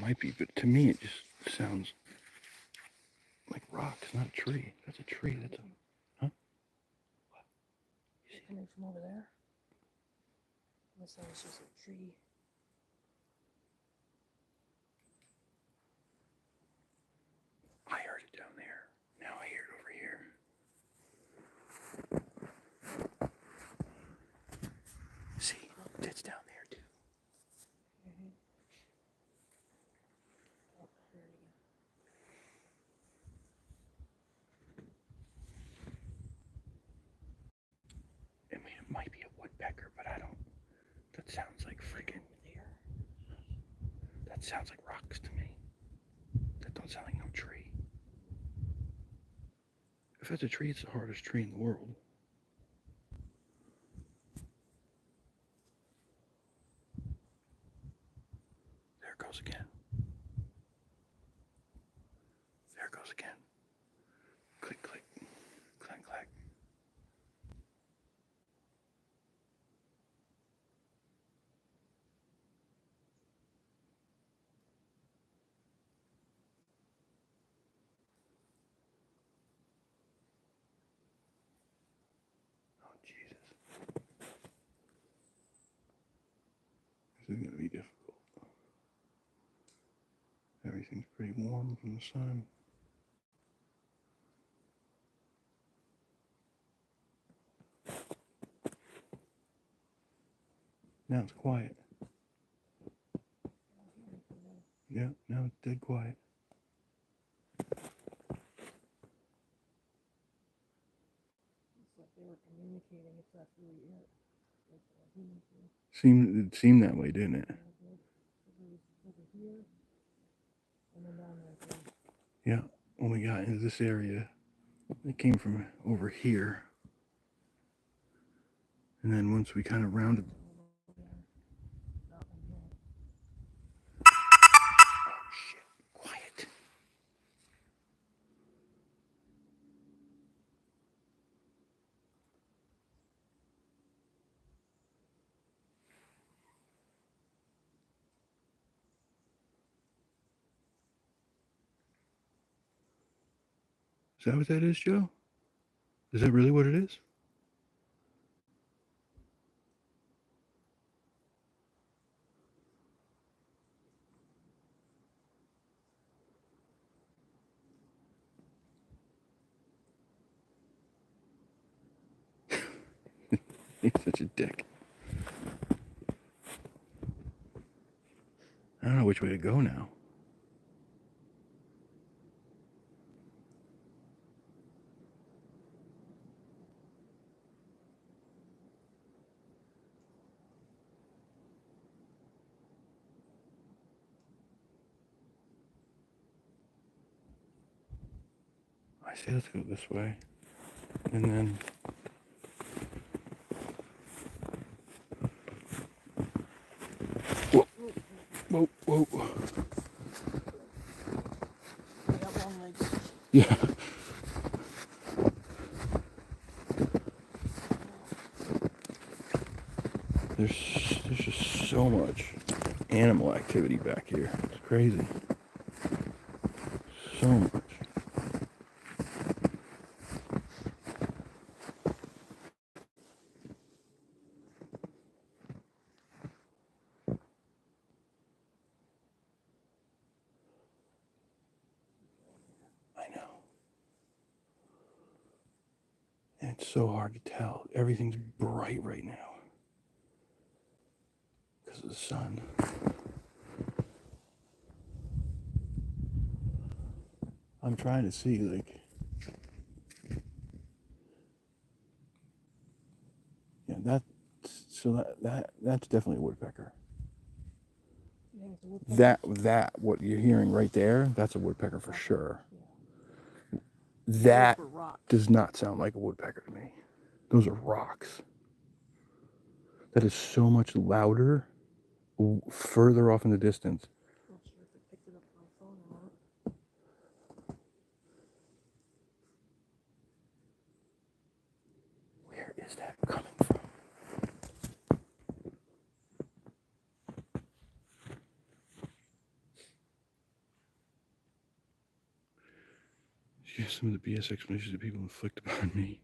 might be, but to me it just sounds like rocks, not a tree. That's a tree. That's a... Huh? Is it coming from over there? Unless that was just a tree. I heard it down there. Now I hear it over here. See, it's down there too. Mm-hmm. Oh, there it again. I mean, it might be a woodpecker, but I don't. That sounds like freaking. That sounds like rocks to me. That don't sound like no tree. If it's a tree, it's the hardest tree in the world. There it goes again. There it goes again. Click, click, clack, clack. Oh, Jesus. This is going to be difficult. Everything's pretty warm from the sun. Now it's quiet. Yeah, now it's dead quiet. It's like they were communicating if that's really it. Like humans do. It seemed that way, didn't it? Over here, and then down there too. Yeah, when we got into this area, it came from over here. And then once we kind of rounded... Oh, shit. Quiet. Is that what that is, Joe? Is that really what it is? He's such a dick. I don't know which way to go now. I say let's go this way. And then... Whoa. Whoa, whoa. They got long legs. Yeah. There's just so much animal activity back here. It's crazy. So much. I know. And it's so hard to tell. Everything's bright right now because of the sun. I'm trying to see, like, yeah, that's definitely a woodpecker. You think it's a woodpecker? That what you're hearing right there, that's a woodpecker for sure. Yeah. That Those were rocks. does not sound like a woodpecker to me. Those are rocks. That is so much louder further off in the distance. I'm not sure if it picked it up on my phone or not. Where is that coming from? Yeah, some of the BS explanations that people inflict upon me.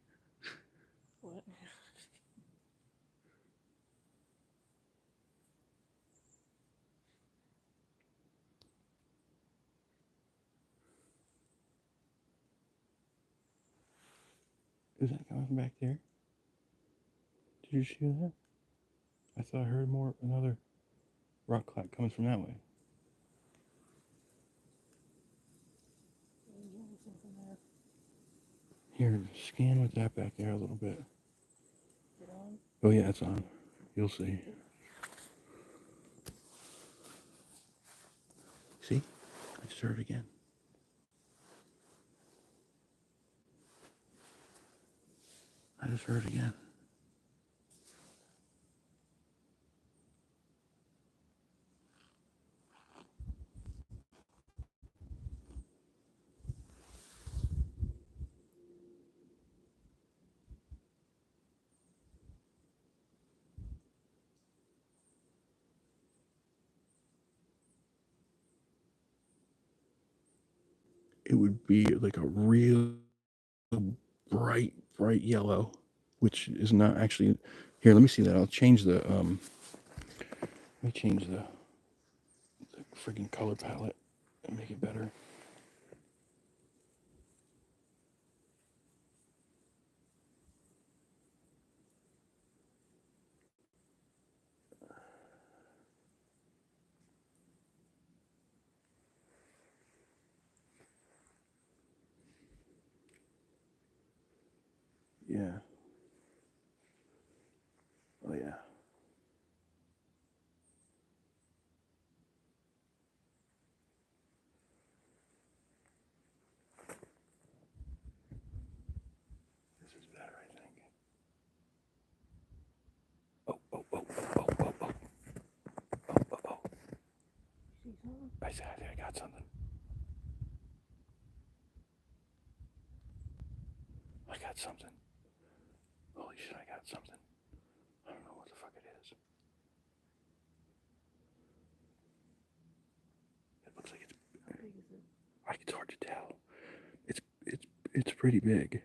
What? Is that coming from back there? Did you see that? I thought I heard another rock clack coming from that way. There's something there. Here, scan with that back there a little bit. Get on. Oh yeah, it's on. You'll see. See? I just heard it again. I just heard it again. It would be like a real bright yellow, which is not actually. Here, let me see that. I'll change the let me change the freaking color palette and make it better. Yeah. Oh yeah. This is better, I think. Oh. See something? I think I got something. I got something. Holy shit, I got something. I don't know what the fuck it is. It looks like it's. How big is it? It's hard to tell. It's pretty big.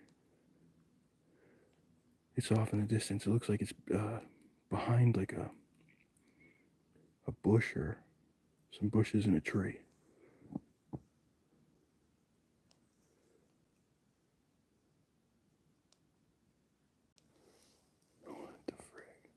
It's off in the distance. It looks like it's behind like a bush or some bushes and a tree. What the frig?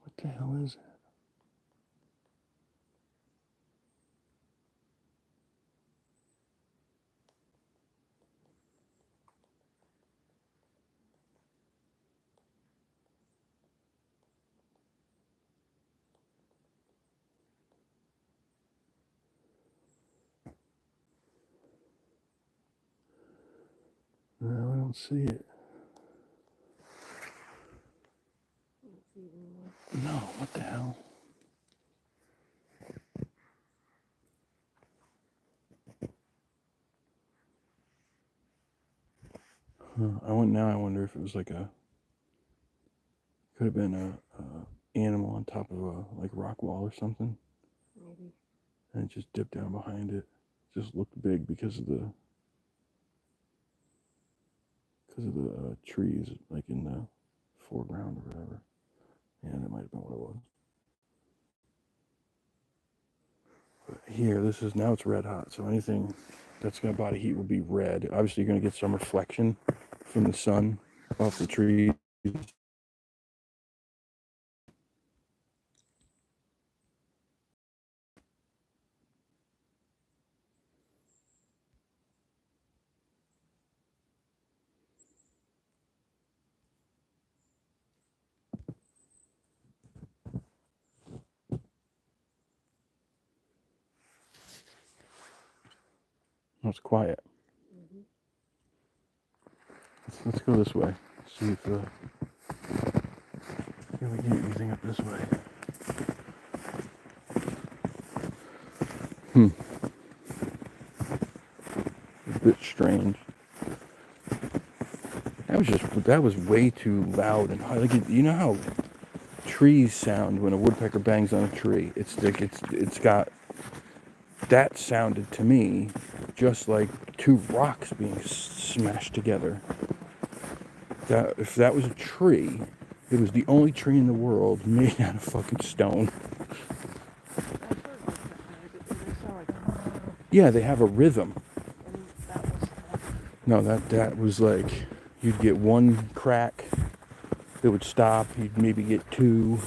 What the hell is it? No, I don't see it. I don't see it anymore. No, what the hell? I wonder if it was like could have been a animal on top of a like rock wall or something, Maybe. and it just dipped down behind it. Just looked big because of the trees like in the foreground or whatever. Yeah, that might have been what it was. But here, now it's red hot, so anything that's got body heat will be red. Obviously, you're going to get some reflection from the sun off the trees. Oh, it's quiet. Mm-hmm. Let's go this way. See if we get anything up this way. A bit strange. that was way too loud and high. Like you know how trees sound when a woodpecker bangs on a tree. It's like it's got that sounded to me just like two rocks being smashed together. That if that was a tree, it was the only tree in the world made out of fucking stone. Yeah, they have a rhythm. No, that was like you'd get one crack that would stop. You'd maybe get two.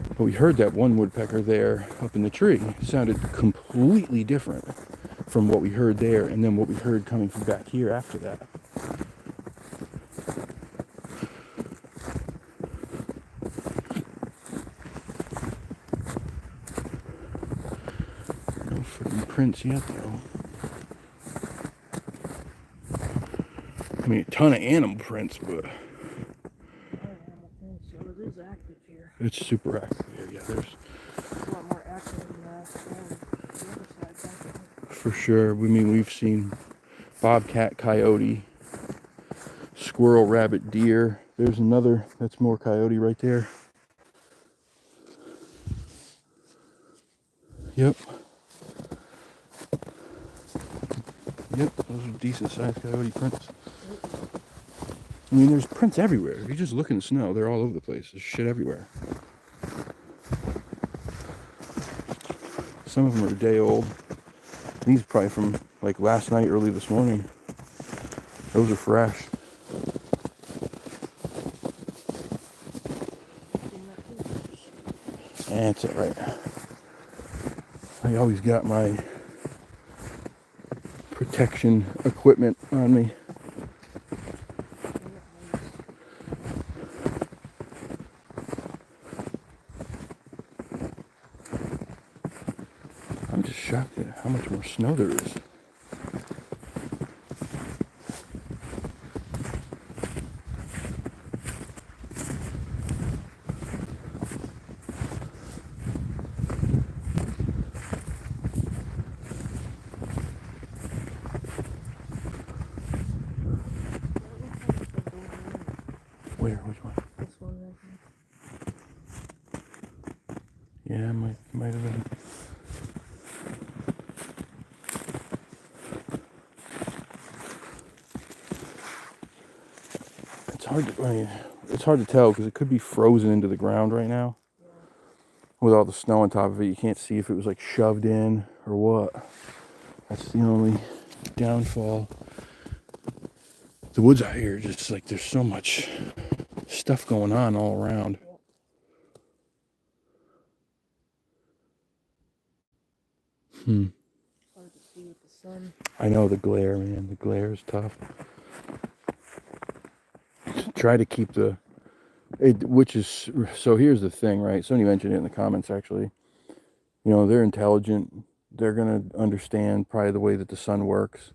But we heard that one woodpecker there up in the tree. It sounded completely different from what we heard there and then what we heard coming from back here after that. No freaking prints yet though. I mean, a ton of animal prints, but So it is active here. it's super active here. Yeah, there's It's a lot more active than the other side. for sure. I mean, we've seen bobcat, coyote, squirrel, rabbit, deer. There's another that's more coyote right there. Yep. Yep, those are decent sized coyote prints. I mean, there's prints everywhere. If you just look in the snow, they're all over the place. There's shit everywhere. Some of them are a day old. These are probably from like last night, early this morning. Those are fresh. That's it, right. I always got my protection equipment on me. I'm just shocked at how much more snow there is. Where? Which one? This one right here. Yeah, might have been. It's hard to tell because it could be frozen into the ground right now. Yeah. With all the snow on top of it, you can't see if it was like shoved in or what. That's the only downfall. The woods out here, just like there's so much stuff going on all around. It's hard to see with the sun. I know the glare, man. The glare is tough. Try to keep which is, so here's the thing, right? Somebody mentioned it in the comments actually. You know, they're intelligent. They're going to understand probably the way that the sun works.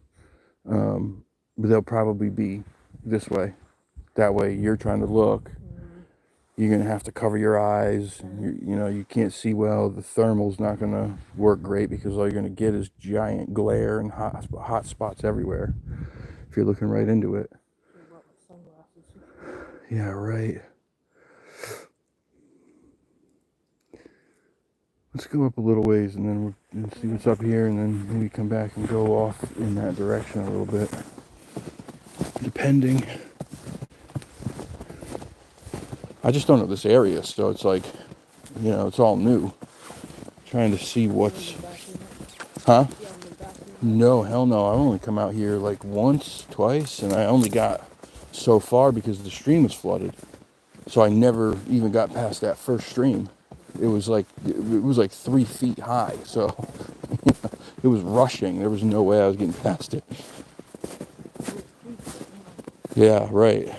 But they'll probably be this way. That way you're trying to look. You're going to have to cover your eyes. You know, you can't see well. The thermal's not going to work great because all you're going to get is giant glare and hot spots everywhere if you're looking right into it. Yeah, right. Let's go up a little ways and then we'll see what's up here and then maybe come back and go off in that direction a little bit. Depending. I just don't know this area, so it's like, you know, it's all new. Trying to see what's... Huh? No, hell no. I've only come out here like once, twice, and I only got so far because the stream was flooded. So I never even got past that first stream. It was like 3 feet high, so it was rushing. There was no way I was getting past it. Yeah, right.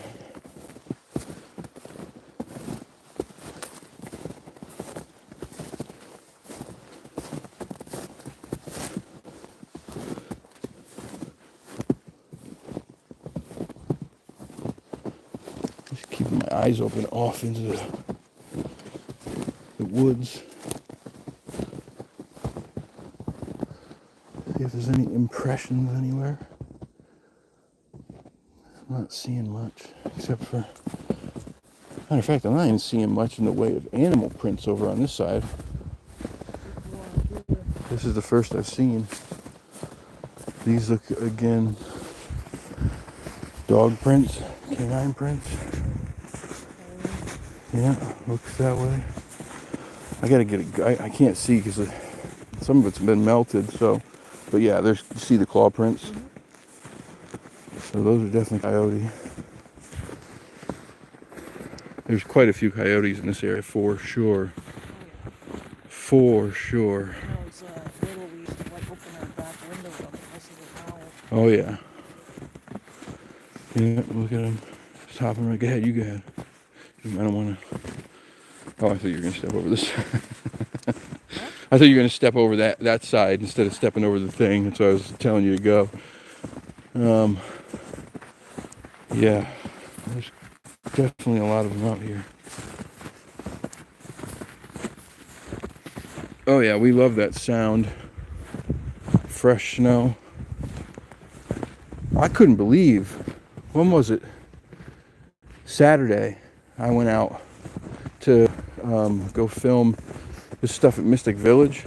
Just keeping my eyes open off into the woods. See if there's any impressions anywhere. I'm not seeing much, except for... Matter of fact, I'm not even seeing much in the way of animal prints over on this side. This is the first I've seen. These look, again, dog prints, canine prints. Yeah, looks that way. I gotta get it. I can't see because some of it's been melted. So, but yeah, there's, you see the claw prints. So those are definitely coyote. There's quite a few coyotes in this area for sure. For sure. Little, we used to like open our back window up and listen to the owls. Oh yeah. Yeah, look at him. Stop him. Go ahead. You go ahead. I don't want to. Oh, I thought you were gonna step over this. I thought you were gonna step over that side instead of stepping over the thing. That's why I was telling you to go. Yeah, there's definitely a lot of them out here. Oh yeah, we love that sound. Fresh snow. I couldn't believe. When was it? Saturday. I went out to go film this stuff at Mystic Village.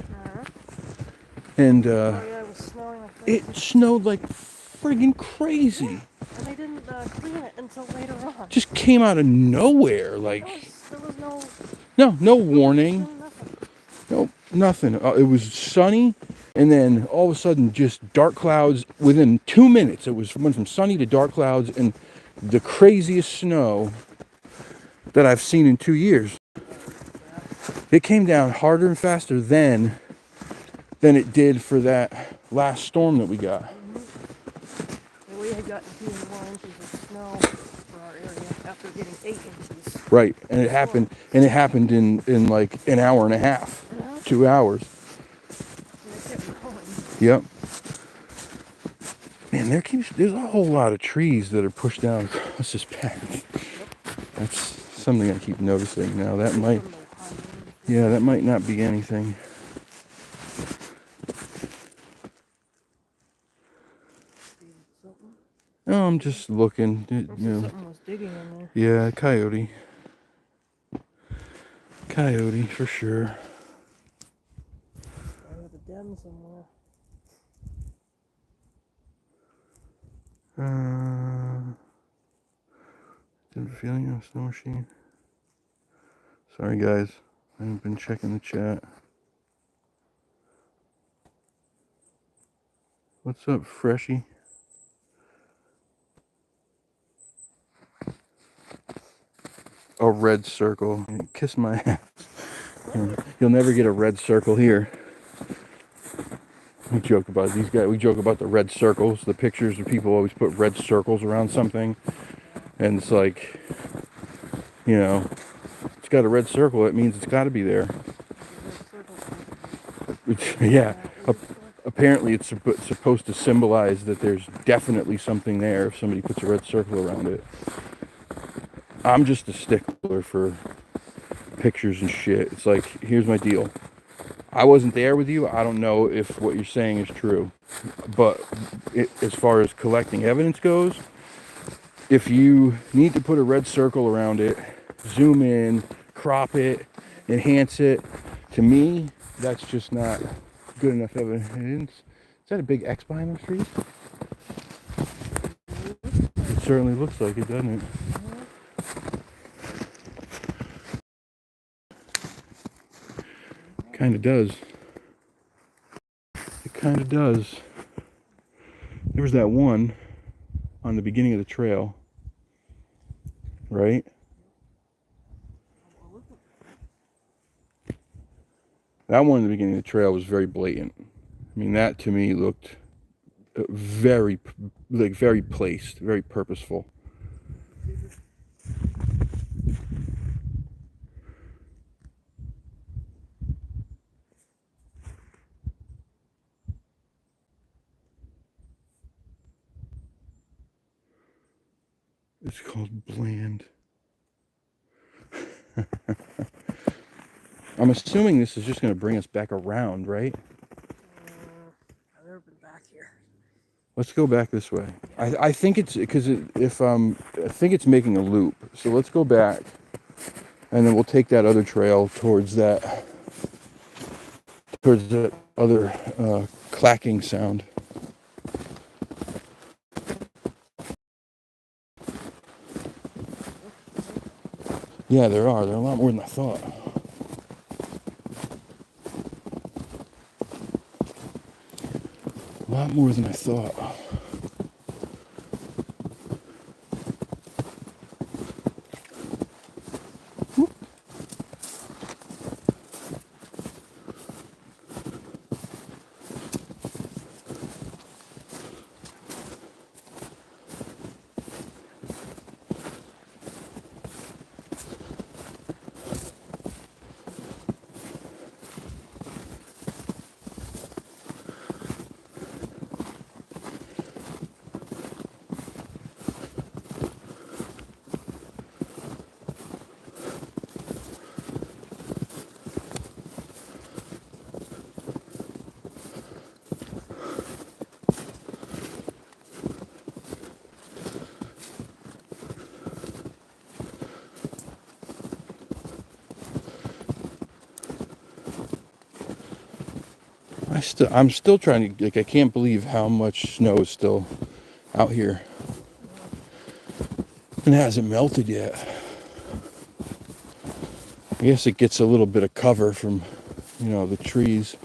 And Yeah, it was snowing like crazy. it snowed like friggin' crazy. And they didn't clean it until later on. Just came out of nowhere. Like, There was no warning. nothing. No, nothing. It was sunny, and then all of a sudden, just dark clouds. Within 2 minutes, it went from sunny to dark clouds, and the craziest snow that I've seen in 2 years. It came down harder and faster than it did for that last storm that we got. And we had gotten 2 more inches of snow for our area after getting 8 inches. Right, and it happened in like an hour and a half, 2 hours. Yep. Man, there's a whole lot of trees that are pushed down across this path. That's something I keep noticing now. That might not be anything. Oh, I'm just looking. Something was digging in there. Yeah, coyote. Coyote for sure. I have a den somewhere. Did a feeling on a snow machine. Sorry guys, I haven't been checking the chat. What's up, Freshie? A red circle. Kiss my ass. You'll never get a red circle here. We joke about these guys. We joke about the red circles. The pictures of people always put red circles around something, and it's like, it's got a red circle. It means it's got to be there. Yeah. Apparently, it's supposed to symbolize that there's definitely something there if somebody puts a red circle around it. I'm just a stickler for pictures and shit. It's like, here's my deal. I wasn't there with you. I don't know if what you're saying is true. But as far as collecting evidence goes, if you need to put a red circle around it, zoom in, crop it, enhance it, to me, that's just not good enough evidence. Is that a big X behind those trees? It certainly looks like it, doesn't it? Kind of does. It kind of does. There was that one on the beginning of the trail, right? That one in the beginning of the trail was very blatant. I mean, that to me looked very placed, very purposeful. It's called bland. I'm assuming this is just going to bring us back around, right? I've never been back here. Let's go back this way. I think it's because if I think it's making a loop. So let's go back, and then we'll take that other trail towards that other clacking sound. Yeah, there are. There are a lot more than I thought. A lot more than I thought. I'm still trying to, like, I can't believe how much snow is still out here. And it hasn't melted yet. I guess it gets a little bit of cover from, the trees.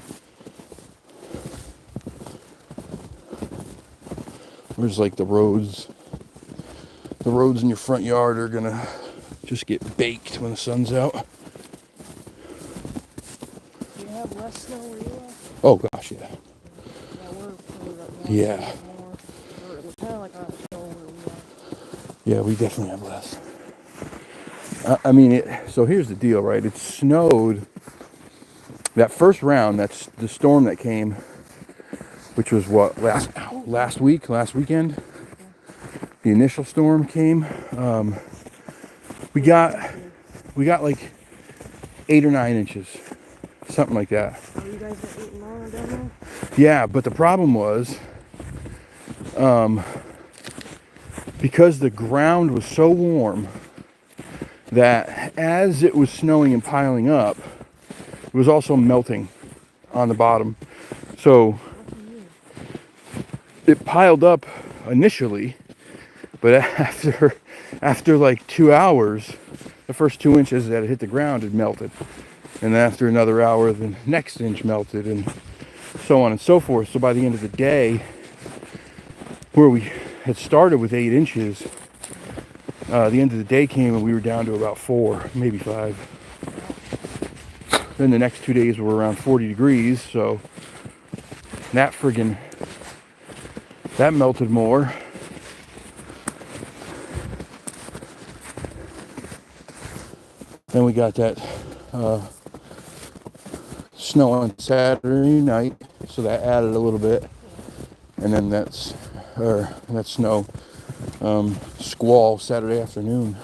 Whereas like the roads in your front yard are gonna just get baked when the sun's out. Do you have less snow where you are? Oh gosh, yeah. Yeah, we're further up north. Yeah. More. We're kind of like on a hill where we are. Yeah, we definitely have less. I mean, so here's the deal, right? It snowed that first round. That's the storm that came, which was what last weekend. The initial storm came. We got like 8 or 9 inches, something like that. Oh, you guys are 8 and 9 down there? Yeah, but the problem was, because the ground was so warm that as it was snowing and piling up, it was also melting on the bottom. So it piled up initially, but after like 2 hours, the first 2 inches that it hit the ground had melted. And then after another hour, the next inch melted, and so on and so forth. So by the end of the day, where we had started with 8 inches, the end of the day came and we were down to about 4, maybe 5. Then the next 2 days were around 40 degrees, so that melted more. Then we got that snow on Saturday night, so that added a little bit. And then that snow squall Saturday afternoon,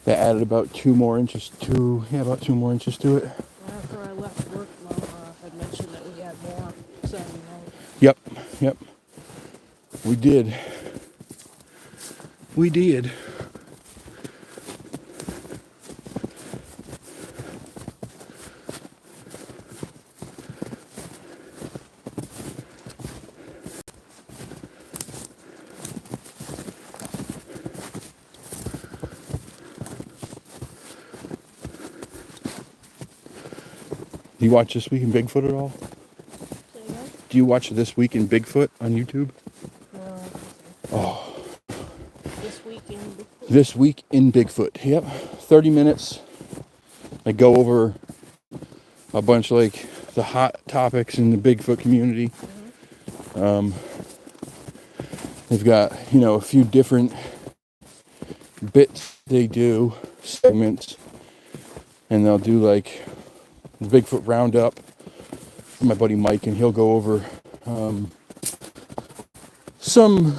that added about 2 more inches to it. After I left work, Mom had mentioned that we had more Saturday night. Yep. We did. Do you watch This Week in Bigfoot at all? Say again? Do you watch This Week in Bigfoot on YouTube? No. Oh. This week in Bigfoot? This Week in Bigfoot. Yep. 30 minutes. I go over a bunch of like the hot topics in the Bigfoot community. They've got, a few different bits they do, segments, and they'll do like the Bigfoot roundup. My buddy Mike, and he'll go over some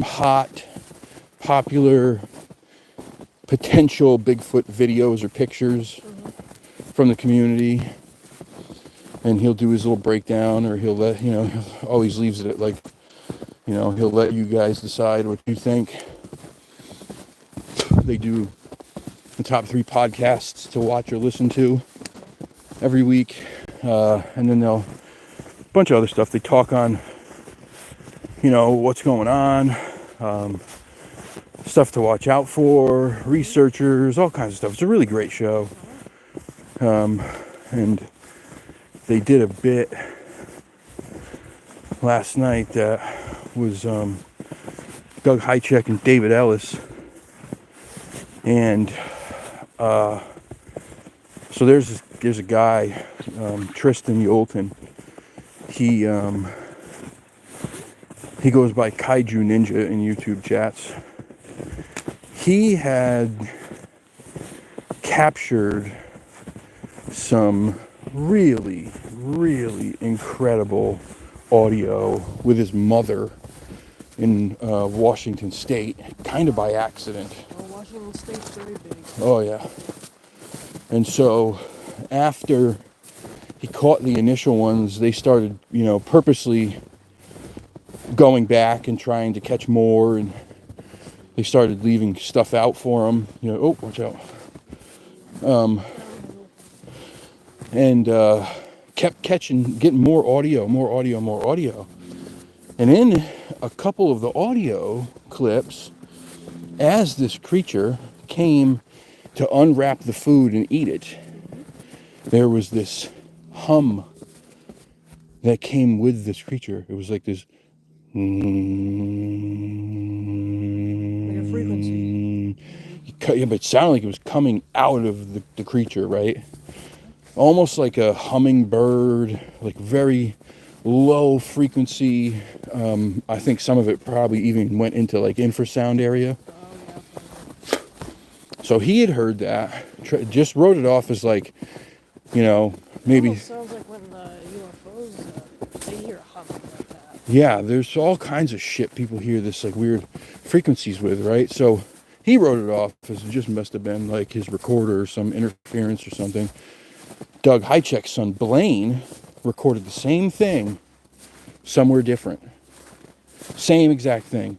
hot, popular, potential Bigfoot videos or pictures from the community. and he'll do his little breakdown, or he'll let, he always leaves it at like, he'll let you guys decide what you think. They do the top 3 podcasts to watch or listen to every week, and then they'll a bunch of other stuff. They talk on, what's going on, stuff to watch out for, researchers, all kinds of stuff. It's a really great show, and they did a bit last night that was Doug Hychek and David Ellis, and so there's a guy, Tristan Yolton. He goes by Kaiju Ninja in YouTube chats. He had captured some really, really incredible audio with his mother in Washington State, kind of by accident. Well, Washington State's very big. Oh, yeah. And so after he caught the initial ones, they started, purposely going back and trying to catch more, and they started leaving stuff out for him. Oh, watch out. And kept getting more audio. And in a couple of the audio clips, as this creature came to unwrap the food and eat it, there was this hum that came with this creature. It was like this, Like a frequency. Yeah, but it sounded like it was coming out of the creature, right? Almost like a hummingbird, like very low frequency. I think some of it probably even went into like infrasound area. So he had heard that, just wrote it off as like, maybe. It sounds like when the UFOs, they hear a hum like that. Yeah, there's all kinds of shit people hear this like weird frequencies with, right? So he wrote it off as it just must have been like his recorder or some interference or something. Doug Hychek's son Blaine recorded the same thing somewhere different. Same exact thing.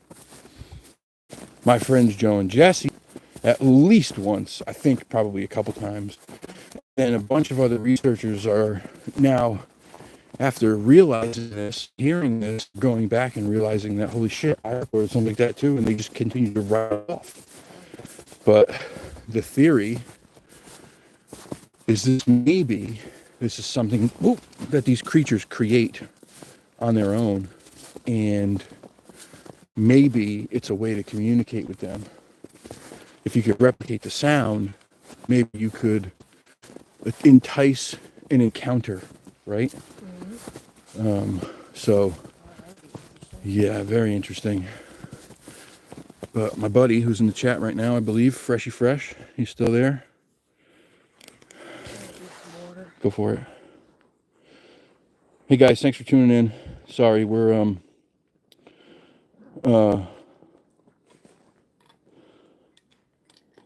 My friends Joe and Jesse, at least once, I think probably a couple times. And a bunch of other researchers are now, after realizing this, hearing this, going back and realizing that, holy shit, I recorded something like that too, and they just continue to write it off. But the theory is this is something that these creatures create on their own, and maybe it's a way to communicate with them. If you could replicate the sound, maybe you could entice an encounter, right? So, yeah, very interesting. But my buddy, who's in the chat right now, I believe, Freshy Fresh, he's still there. Go for it. Hey guys, thanks for tuning in. Sorry, we're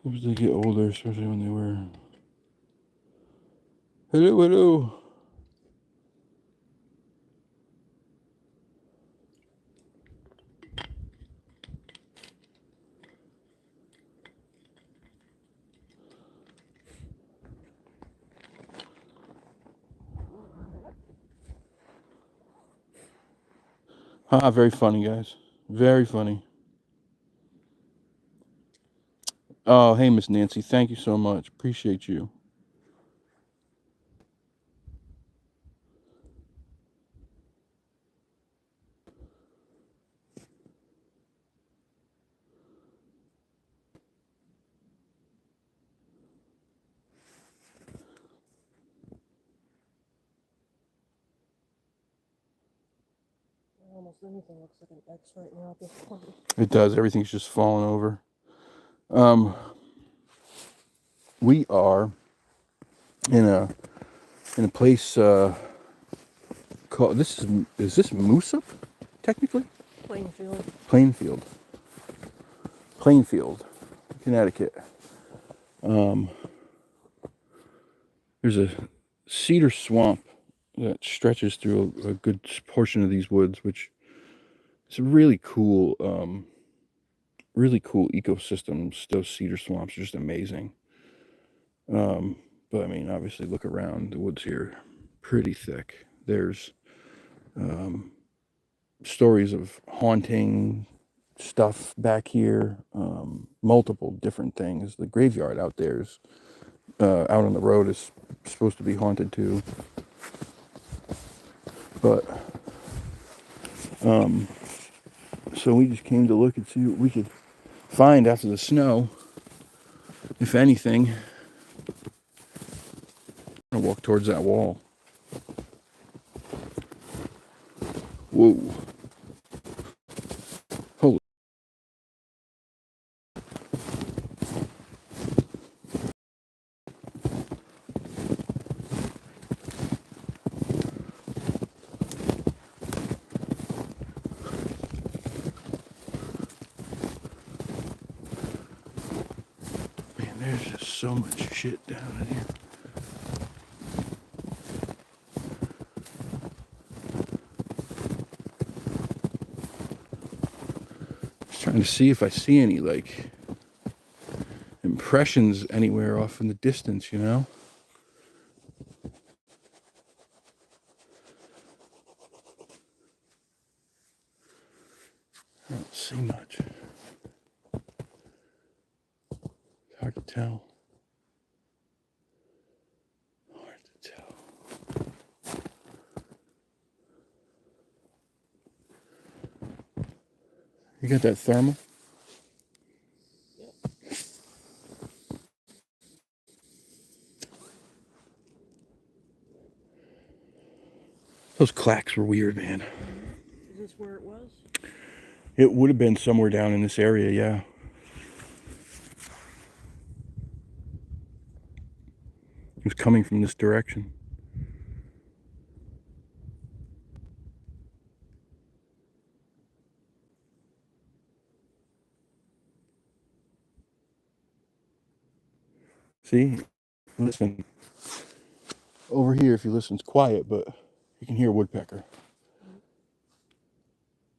as they get older, especially when they were. Hello. Very funny, guys. Very funny. Oh, hey, Miss Nancy. Thank you so much. Appreciate you. Almost anything looks like an X right now at this point. It does. Everything's just falling over. We are in a place called, is this Moosup, technically? Plainfield, Connecticut. There's a cedar swamp that stretches through a good portion of these woods, which is a really cool ecosystems. Those cedar swamps are just amazing. But I mean, obviously, look around. The woods here, pretty thick. There's stories of haunting stuff back here, multiple different things. The graveyard out there is out on the road is supposed to be haunted too. But so we just came to look and see what we could find after the snow, if anything. I'm gonna walk towards that wall. Whoa. Holy. Man, there's just so much shit down in here. Just trying to see if I see any, like, impressions anywhere off in the distance, you know? I don't see much. It's hard to tell. Hard to tell. You got that thermal? Those clacks were weird, man. Is this where it was? It would have been somewhere down in this area, yeah. It was coming from this direction. See? Listen. Over here, if you listen, it's quiet, but you can hear a woodpecker.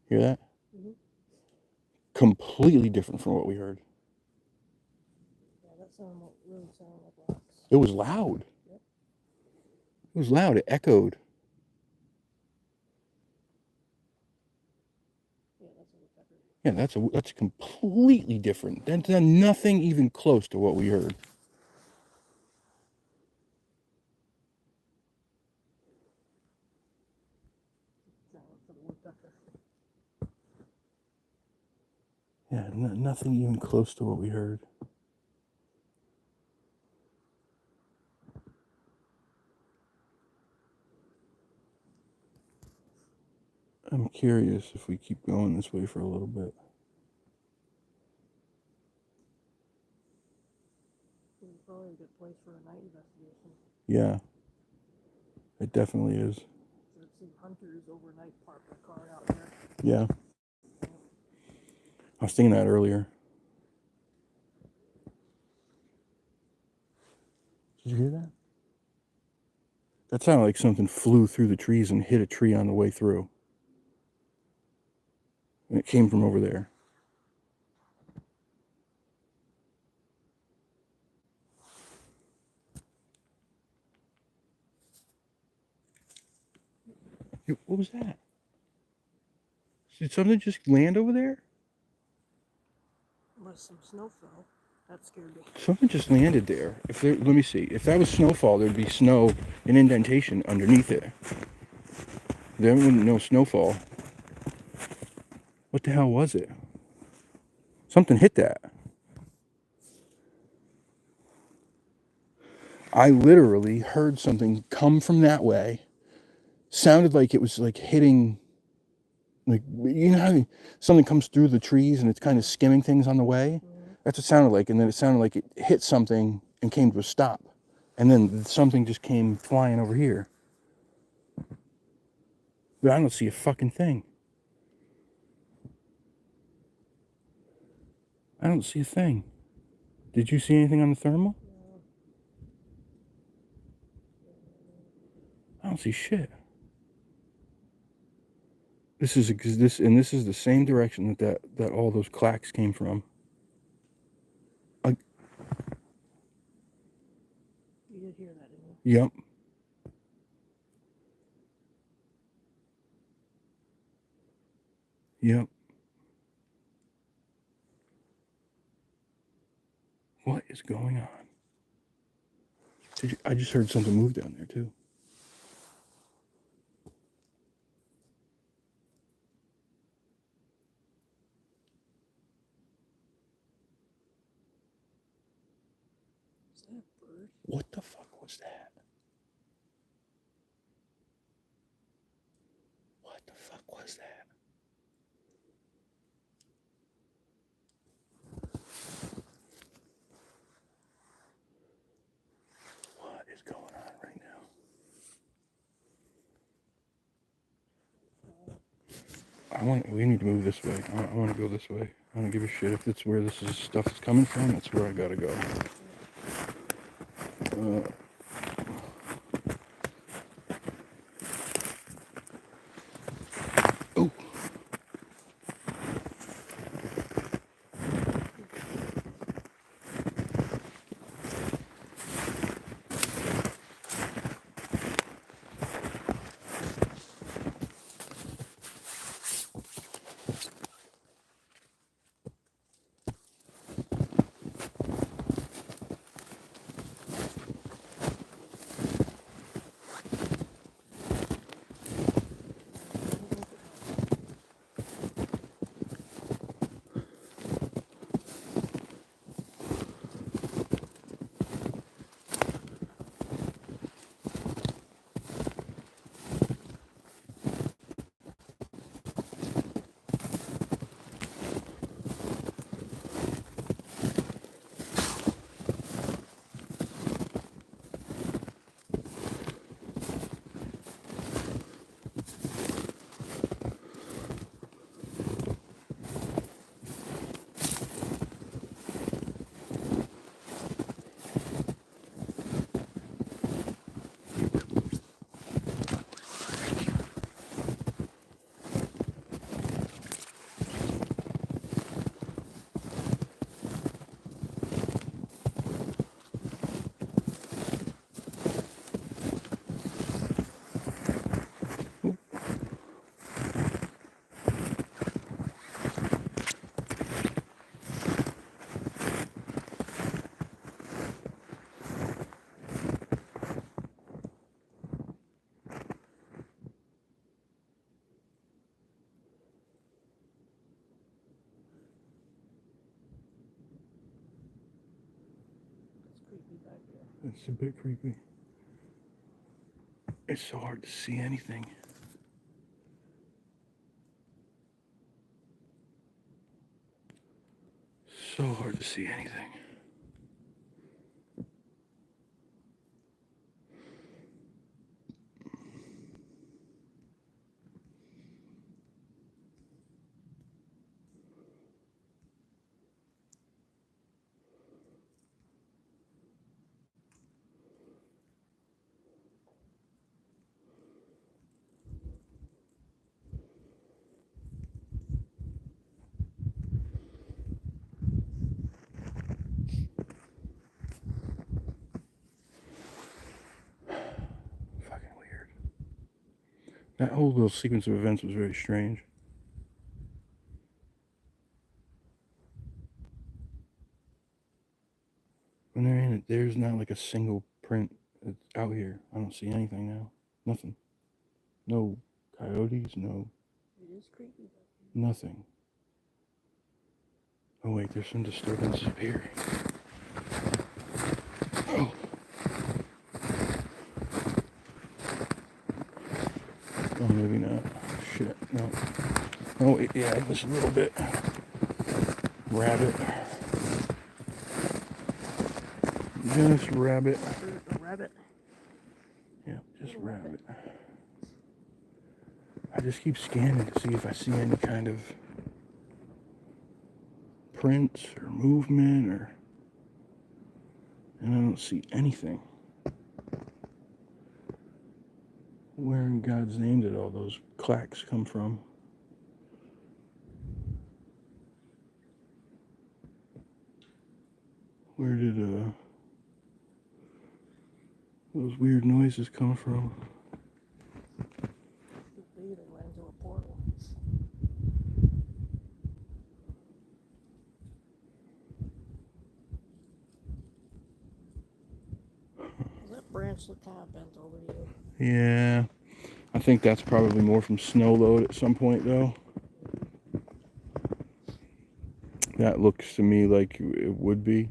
Hear that? Mm-hmm. Completely different from what we heard. Yeah, that really sounded like rocks. It was loud. Yep. It was loud. It echoed. Yeah, that's a woodpecker. Yeah, that's completely different. That's nothing even close to what we heard. Yeah, nothing even close to what we heard. I'm curious if we keep going this way for a little bit. This is probably a good place for a night investigation. Yeah, it definitely is. So I've seen hunters overnight park their car out here. Yeah. I was thinking that earlier. Did you hear that? That sounded like something flew through the trees and hit a tree on the way through. And it came from over there. What was that? Did something just land over there? Unless some snow fell. That scared me. Something just landed there. Let me see. If that was snowfall, there'd be snow, an indentation underneath it. There wouldn't no snowfall. What the hell was it? Something hit that. I literally heard something come from that way. Sounded like it was like hitting, like, you know how something comes through the trees and it's kind of skimming things on the way? Mm-hmm. That's what it sounded like. And then it sounded like it hit something and came to a stop. And then something just came flying over here. But I don't see a fucking thing. I don't see a thing. Did you see anything on the thermal? No. I don't don't see shit. This is the same direction that all those clacks came from. You did hear that, didn't you? Yep. Yep. What is going on? I just heard something move down there too. Is that a bird? What the fuck was that? What the fuck was that? What is going on right now? We need to move this way. I want to go this way. I don't give a shit if it's where stuff is coming from. That's where I gotta go. Oh. Creepy back there. It's a bit creepy. It's so hard to see anything. So hard to see anything. Fucking weird. That whole little sequence of events was very strange. When there's not like a single print out here. I don't see anything now. Nothing. No coyotes, no It is creepy back there. nothing. Oh wait, there's some disturbance up here. Oh. Oh, maybe not. Shit, no. Oh wait, yeah, just a little bit. Rabbit. Just rabbit. A rabbit. Yeah, just rabbit. I just keep scanning to see if I see any kind of prints or movement and I don't see anything. Where in God's name did all those clacks come from? Where did those weird noises come from? They either went into a portal. That branch look kind of bent over to you. Yeah, I think that's probably more from snow load at some point, though. That looks to me like it would be.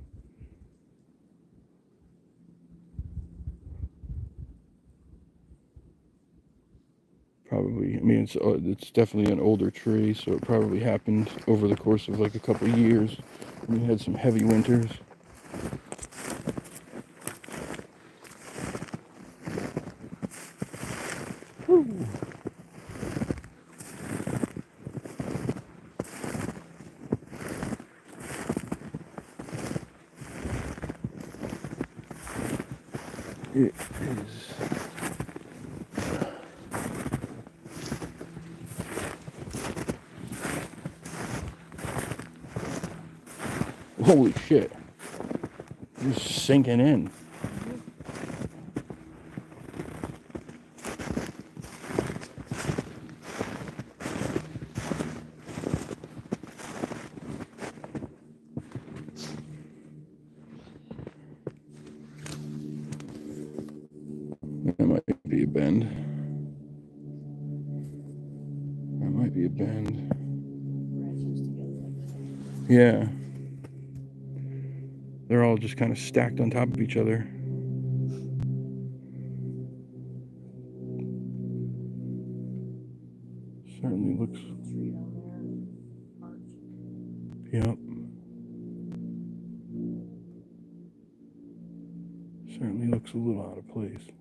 Probably, I mean, it's definitely an older tree, so it probably happened over the course of like a couple of years. We had some heavy winters. Woo. It is. Holy shit. Just sinking in. That might be a bend. That might be a bend. Branches together like that. Yeah. They're all just kind of stacked on top of each other. Certainly looks. Tree down there. Arch. Yep. Certainly looks a little out of place.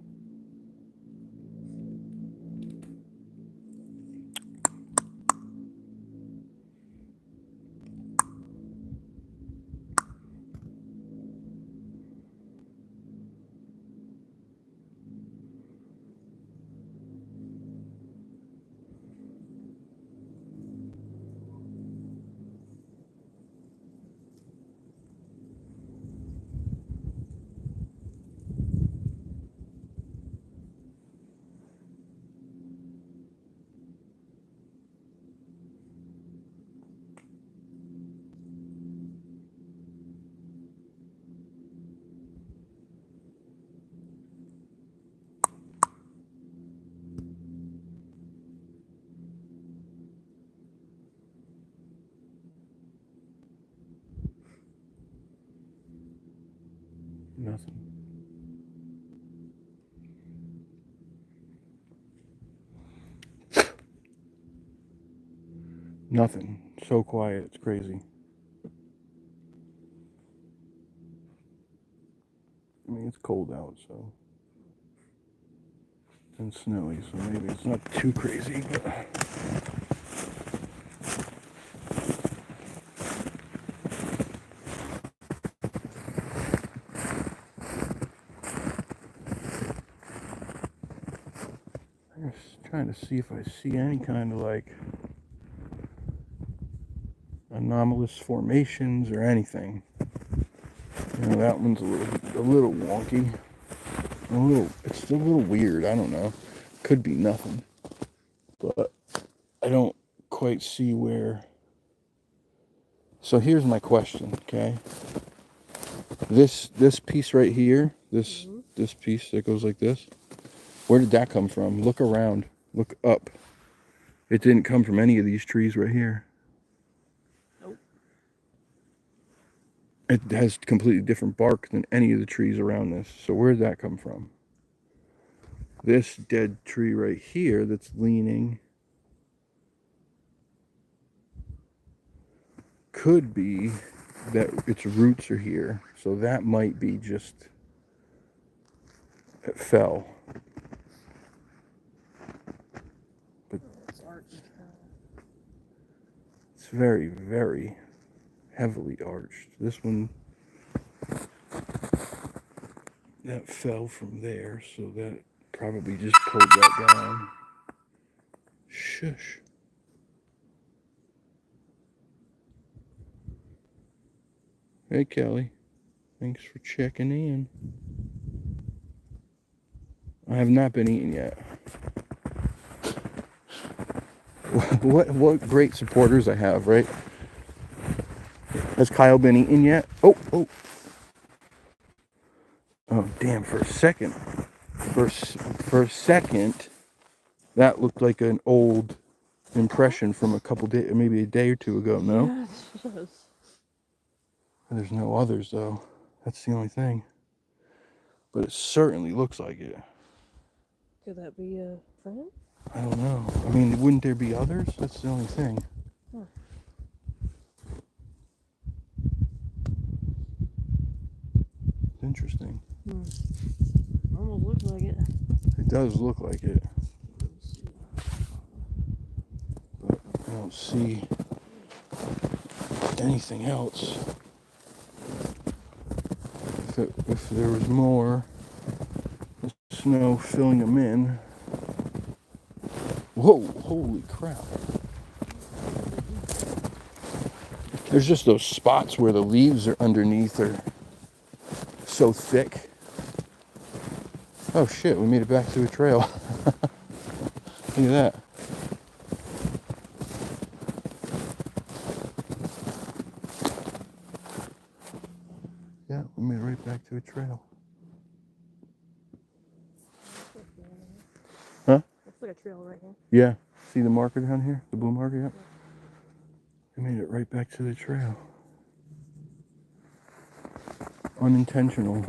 Nothing. Nothing. So quiet, it's crazy. I mean, it's cold out, so. And snowy, so maybe it's not too crazy, but. I'm just trying to see if I see any kind of like anomalous formations or anything. You know, that one's a little wonky. It's a little weird. I don't know. Could be nothing, but I don't quite see where. So here's my question. Okay, this piece right here, this piece that goes like this. Where did that come from? Look around. Look up. It didn't come from any of these trees right here. Nope. It has completely different bark than any of the trees around this. So where did that come from? This dead tree right here that's leaning could be that its roots are here. So that might be just, it fell. But It's arched. it's very, very heavily arched. This one, that fell from there, so that probably just pulled that down. Shush. Hey, Kelly. Thanks for checking in. I have not been eating yet. What great supporters I have, right? Has Kyle been eating yet? Oh. Oh, damn, for a second, that looked like an old impression from a couple days, maybe a day or two ago, no? Yeah, it does. There's no others, though. That's the only thing. But it certainly looks like it. Could that be a friend? I don't know. I mean, wouldn't there be others? That's the only thing. Huh. It's interesting. Almost looks like it. It does look like it. But I don't see anything else. If there was more snow filling them in. Whoa, holy crap. There's just those spots where the leaves are underneath are so thick. Oh shit, we made it back to a trail. Look at that. Yeah, we made it right back to a trail. Huh? Looks like a trail right here. Yeah. See the marker down here? The blue marker? Yep. We made it right back to the trail. Unintentional.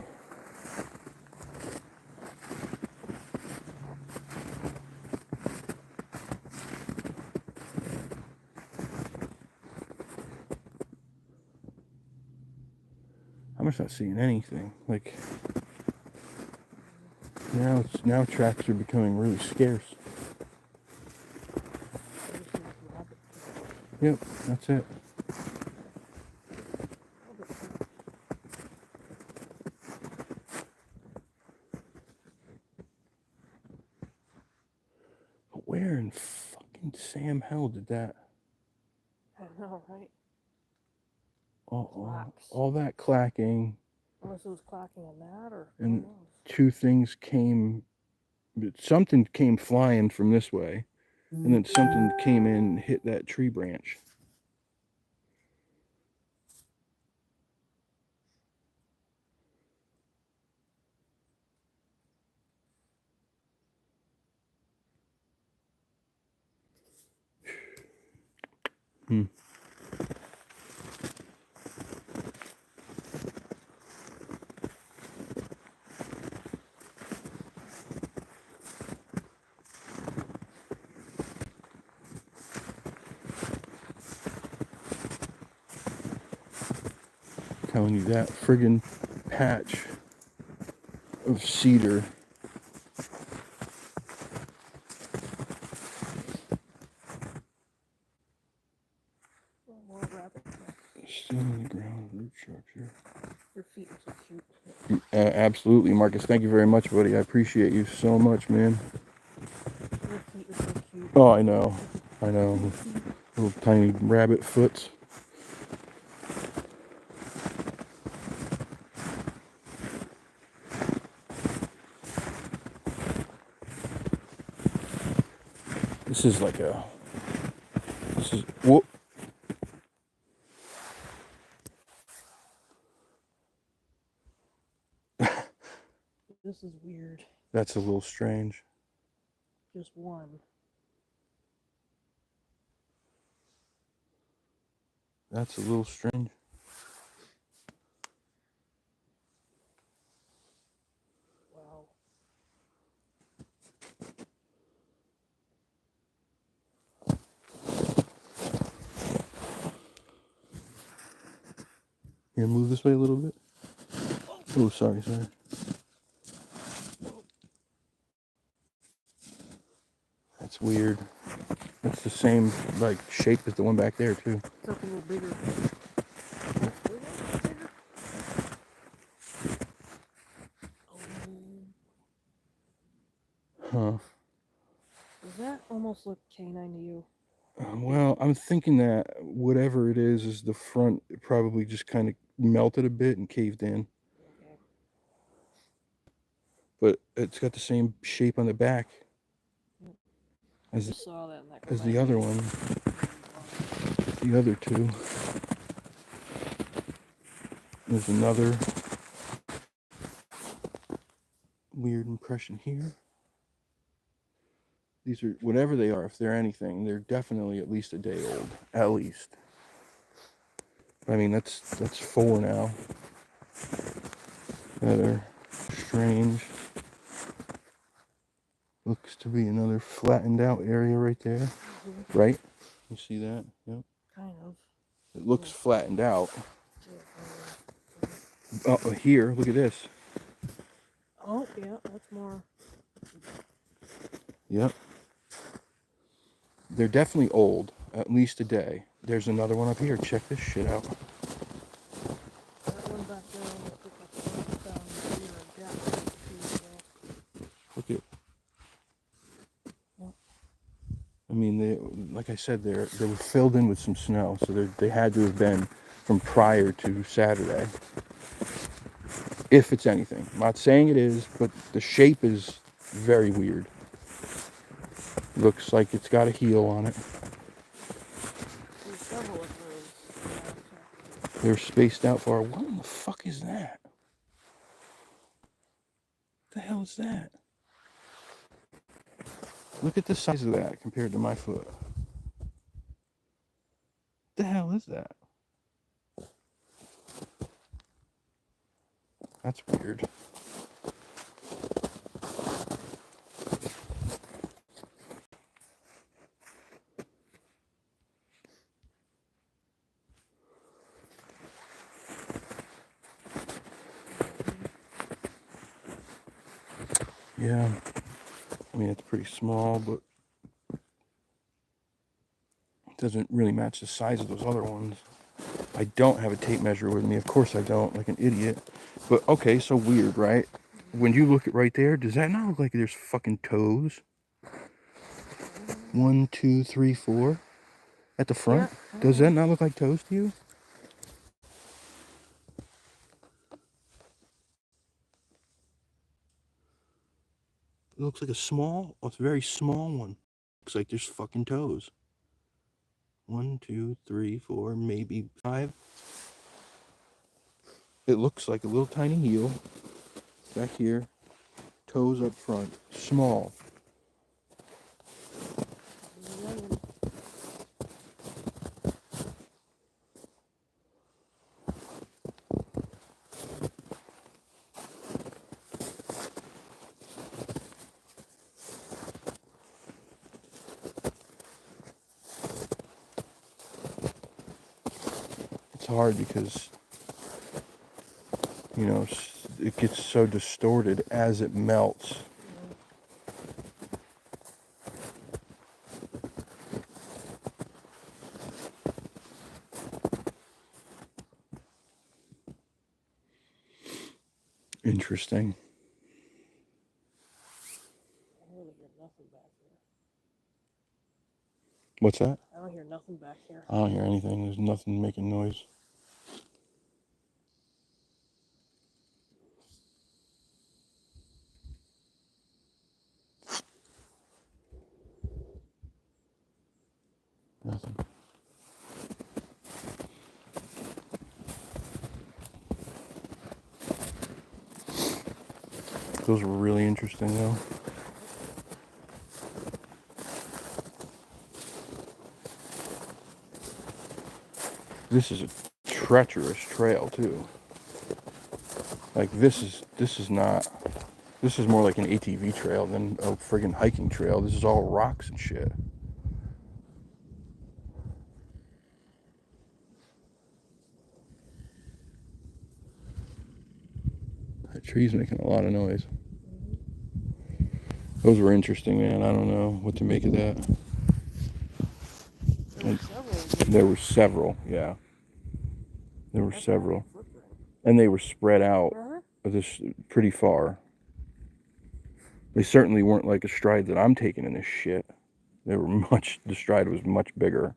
I'm just not seeing anything. Like now tracks are becoming really scarce. Yep, that's it. But where in fucking Sam hell did that? I know, right? All that clacking. Unless it was clacking on that, or And who knows? two things came. Something came flying from this way, and then something came in and hit that tree branch. Telling you that friggin' patch of cedar. More rabbit tracks. Still in the ground root structure. Your feet are so cute. Absolutely, Marcus. Thank you very much, buddy. I appreciate you so much, man. Your feet are so cute. Oh, I know. Little tiny rabbit foots. This is whoop. This is weird. That's a little strange. Just one. That's a little strange. Wow. Here, move this way a little bit. Oh, sorry. That's weird. That's the same like shape as the one back there too. Something a little bigger. almost look canine to you. Well, I'm thinking that whatever it is the front probably just kind of melted a bit and caved in. Okay. But it's got the same shape on the back I as just saw that in that as the other one, the other two. There's another weird impression here. These are, whatever they are, if they're anything, they're definitely at least a day old, at least. I mean, that's 4 now that are strange. Looks to be another flattened out area right there, right? You see that? Yep. Kind of. It looks flattened out. Yeah, Oh, here, look at this. oh, yeah, that's more. Yep. They're definitely old, at least a day. There's another one up here. Check this shit out. That one back there almost looked like the one I found here in Jackson 2 years ago. Look at. Yep. I mean, they, like I said, they were filled in with some snow, so they had to have been from prior to Saturday. If it's anything. I'm not saying it is, but the shape is very weird. Looks like it's got a heel on it. There's several of those. They're spaced out far. What in the fuck is that? What the hell is that? Look at the size of that compared to my foot. What the hell is that? That's weird. Yeah. I mean, it's pretty small, but it doesn't really match the size of those other ones. I don't have a tape measure with me. Of course I don't, like an idiot. But okay, so weird, right? When you look at right there, does that not look like there's fucking toes? 1, 2, 3, 4 at the front. Yeah. Does that not look like toes to you? It looks like a very small one. Looks like there's fucking toes. 1, 2, 3, 4, maybe 5. It looks like a little tiny heel back here, toes up front, small. It's hard because, you know, it gets so distorted as it melts. Interesting. I really hear nothing back here. What's that? I don't hear nothing back here. I don't hear anything. There's nothing making noise. Nothing. Those were really interesting, though. This is a treacherous trail, too. Like, this is not... This is more like an ATV trail than a friggin' hiking trail. This is all rocks and shit. That tree's making a lot of noise. Those were interesting, man. I don't know what to make of that. There were several, yeah. There were several. And they were spread out this pretty far. They certainly weren't like a stride that I'm taking in this shit. They were much, the stride was much bigger.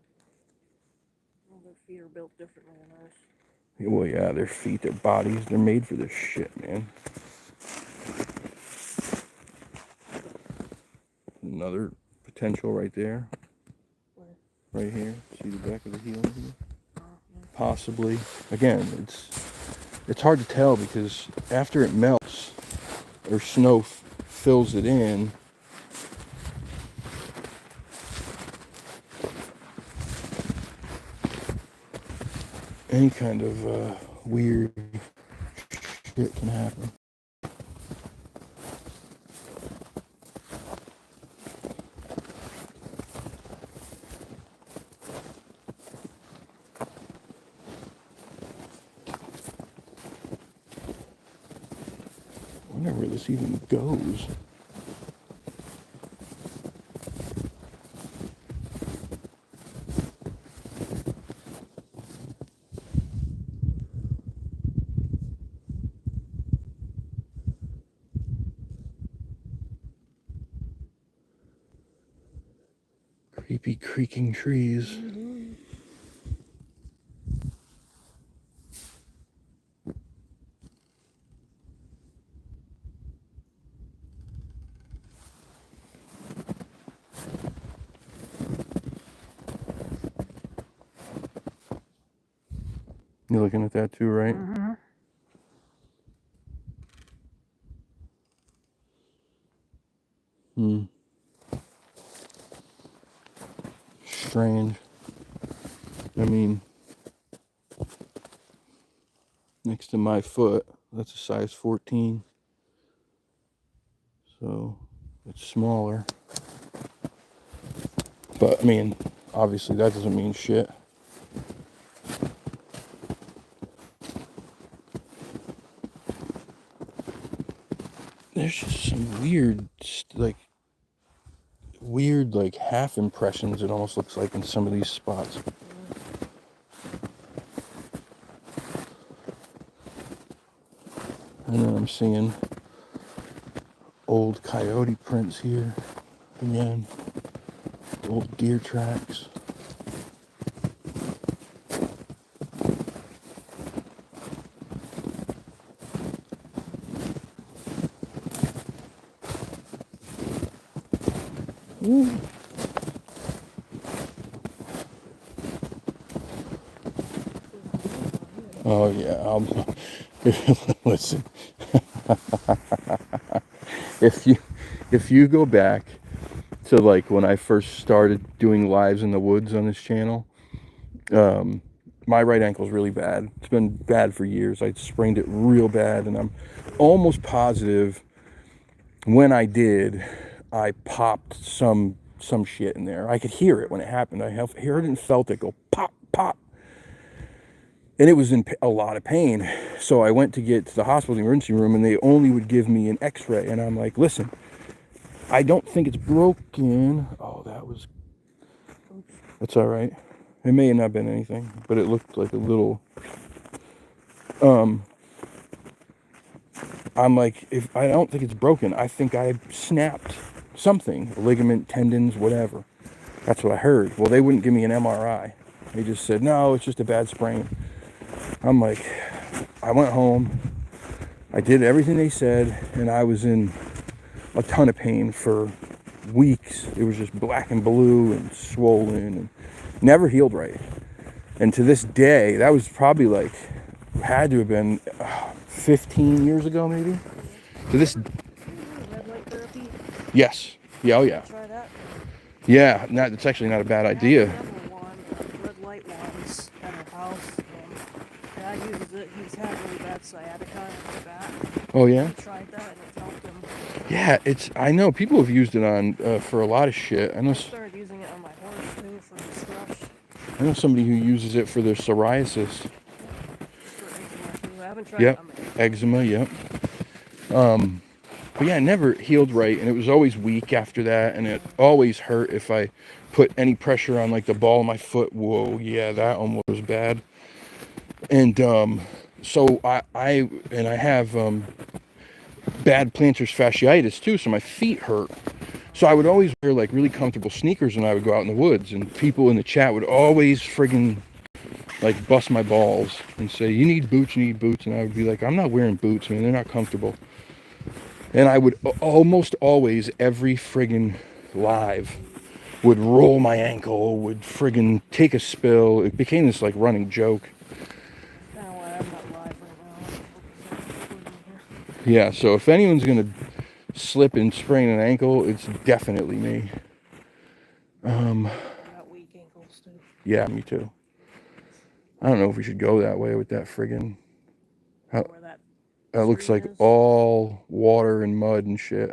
Well, their feet are built differently than ours. Well, yeah, their feet, their bodies, they're made for this shit, man. Another potential right there. Where? Right here. See the back of the heel here? Yeah. Possibly. Again, it's hard to tell because after it melts or snow fills it in, any kind of weird shit can happen. I wonder where this even goes. Creepy creaking trees. Mm-hmm. You looking at that too, right? Mm-hmm. Hmm. Strange. I mean, next to my foot, that's a size 14. So it's smaller. But I mean, obviously that doesn't mean shit. There's just some weird like half impressions it almost looks like in some of these spots. And then I'm seeing old coyote prints here again, old deer tracks. Ooh. Oh yeah, listen. if you go back to like when I first started doing lives in the woods on this channel, my right ankle's really bad. It's been bad for years. I sprained it real bad, and I'm almost positive when I did, I popped some shit in there. I could hear it when it happened. I heard it and felt it go pop, pop. And it was in a lot of pain. So I went to get to the hospital emergency room, and they only would give me an x-ray. And I'm like, listen, I don't think it's broken. Oh, that's all right. It may not have been anything, but it looked like a little, I'm like, if I don't think it's broken, I think I snapped something, ligament, tendons, whatever. That's what I heard. Well, they wouldn't give me an MRI. They just said, no, it's just a bad sprain. I'm like, I went home, I did everything they said, and I was in a ton of pain for weeks. It was just black and blue and swollen and never healed right. And to this day, that was probably like, had to have been 15 years ago, maybe. To this, Red light therapy. yes, yeah, oh yeah, Try that. yeah. That's actually not a bad idea. I have one, red light ones at our house, and I uses it. He's had really bad sciatica in his back. Oh yeah, He tried that and it helped him. yeah. I know people have used it on for a lot of shit. I started using it on my horse too for his thrush. I know somebody who uses it for their psoriasis. For eczema too. I haven't tried Yep, it on my eczema. Yep. But yeah, it never healed right, and it was always weak after that, and it always hurt if I put any pressure on like the ball of my foot. Whoa, yeah, that one was bad. And so I have bad plantar fasciitis too, so my feet hurt. So I would always wear like really comfortable sneakers when I would go out in the woods, and people in the chat would always friggin' like bust my balls and say, you need boots, and I would be like, I'm not wearing boots, man, they're not comfortable. And I would almost always, every friggin' live, would roll my ankle, would friggin' take a spill. It became this like running joke. Kind of why I'm not live right now. Yeah, so if anyone's gonna slip and sprain an ankle, it's definitely me. Got weak ankles too. Yeah, me too. I don't know if we should go that way with that friggin'. Where that Looks stream like is. all water and mud and shit.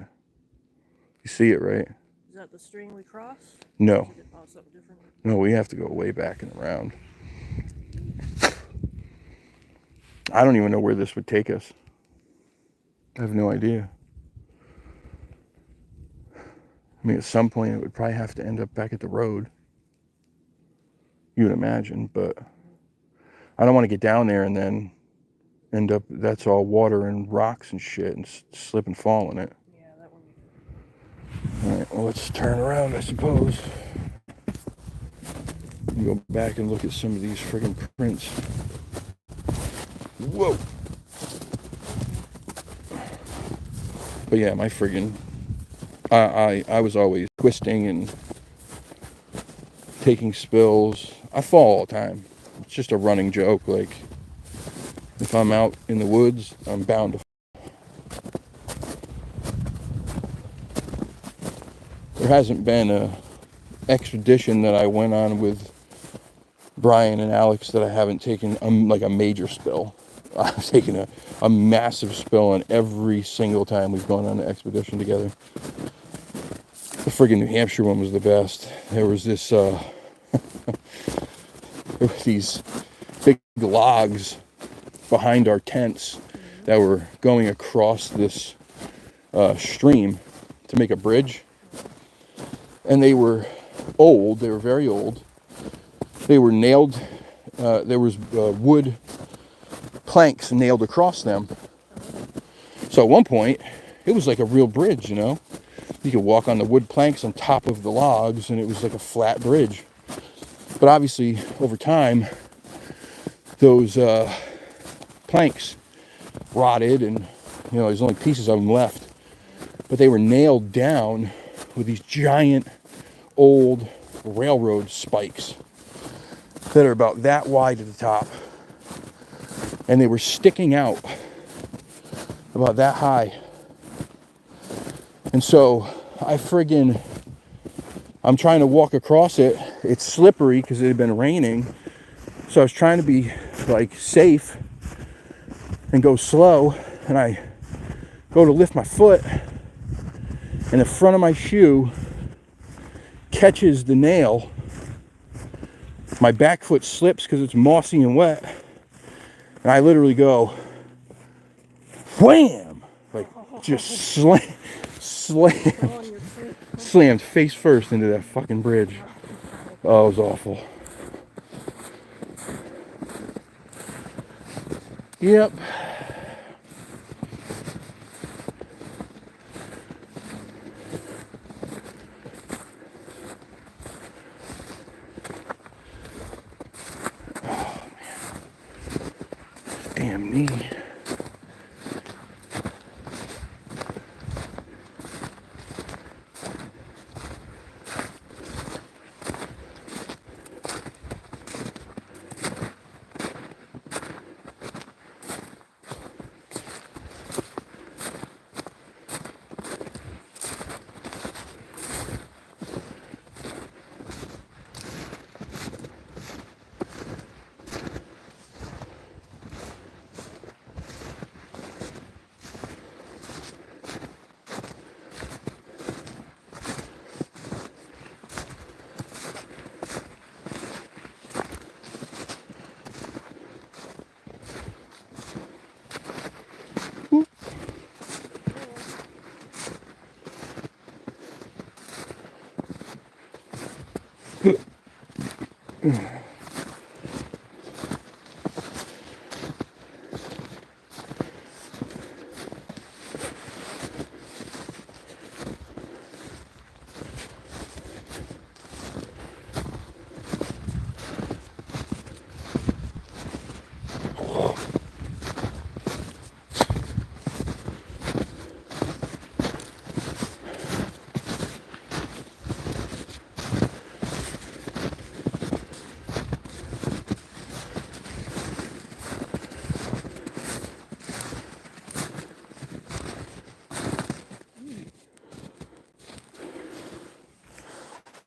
You see it, right? Is that the stream we crossed? No. Oh, something different. No, we have to go way back and around. I don't even know where this would take us. I have no idea. I mean, at some point it would probably have to end up back at the road. You would imagine, but I don't want to get down there and then end up, that's all water and rocks and shit, and slip and fall in it. Yeah, that wouldn't be good. All right, well, let's turn around, I suppose. And go back and look at some of these friggin' prints. Whoa! But yeah, my friggin', I was always twisting and taking spills. I fall all the time. It's just a running joke. Like, if I'm out in the woods, I'm bound to fall. There hasn't been a expedition that I went on with Brian and Alex that I haven't taken like a major spill. I've taken a massive spill on every single time we've gone on an expedition together. The friggin' New Hampshire one was the best. There was this, there were these big logs behind our tents that were going across this stream to make a bridge. And they were old, they were very old. They were nailed, there was wood planks nailed across them. So at one point, it was like a real bridge, you know? You could walk on the wood planks on top of the logs, and it was like a flat bridge. But obviously, over time, those planks rotted, and you know, there's only pieces of them left. But they were nailed down with these giant old railroad spikes that are about that wide at the top, and they were sticking out about that high. And so I'm trying to walk across it. It's slippery because it had been raining. So I was trying to be like safe and go slow, and I go to lift my foot, and the front of my shoe catches the nail. My back foot slips because it's mossy and wet, and I literally go wham, like just slammed face first into that fucking bridge. Oh, it was awful. Yep. Oh, man. Damn knee.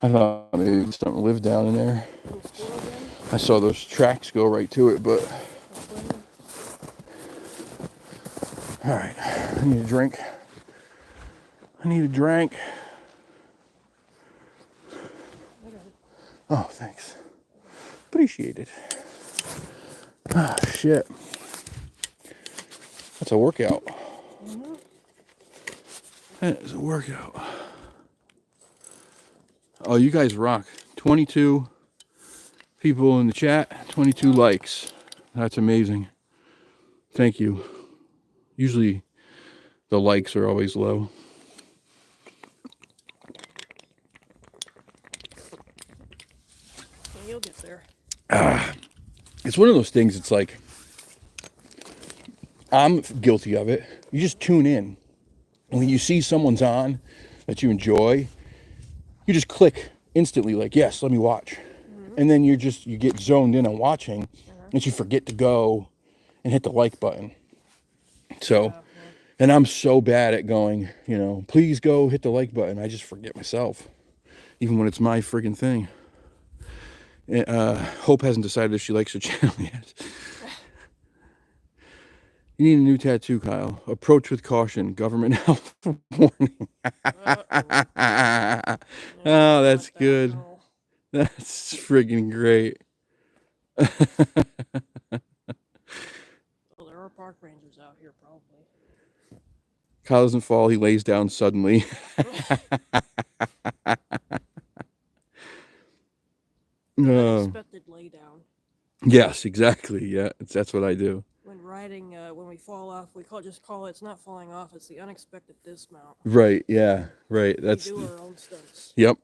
I thought maybe something lived down in there. Little squirrel again. I saw those tracks go right to it, but all right. I need a drink. I need a drink. Oh, thanks. Appreciate it. Ah, shit. That's a workout. Mm-hmm. That is a workout. Oh, you guys rock. 22 people in the chat, 22 likes. That's amazing. Thank you. Usually the likes are always low. Well, you'll get there. It's one of those things, it's like, I'm guilty of it. You just tune in. And when you see someone's on that you enjoy, you just click instantly, like, yes, let me watch. And then you get zoned in on watching, and you forget to go and hit the like button. So, and I'm so bad at going, please go hit the like button. I just forget myself, even when it's my friggin' thing. Hope hasn't decided if she likes her channel yet. You need a new tattoo, Kyle. Approach with caution. Government health warning. Oh, that's good. No. That's friggin' great. Well, there are park rangers out here, probably. Kyle doesn't fall. He lays down suddenly. Unexpected lay down. Yes, exactly. Yeah, that's what I do. When riding, when we fall off, just call it. It's not falling off. It's the unexpected dismount. Right. Yeah. Right. That's. We do our own stunts. Yep.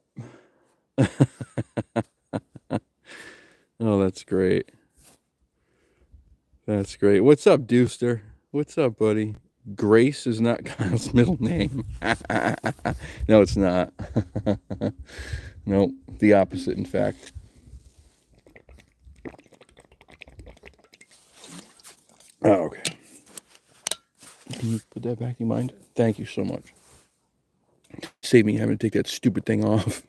Oh, that's great. That's great. What's up, Deuster? What's up, buddy? Grace is not Kyle's middle name. No, it's not. Nope, the opposite, in fact. Oh, okay. Can you put that back, you mind? Thank you so much. Save me having to take that stupid thing off.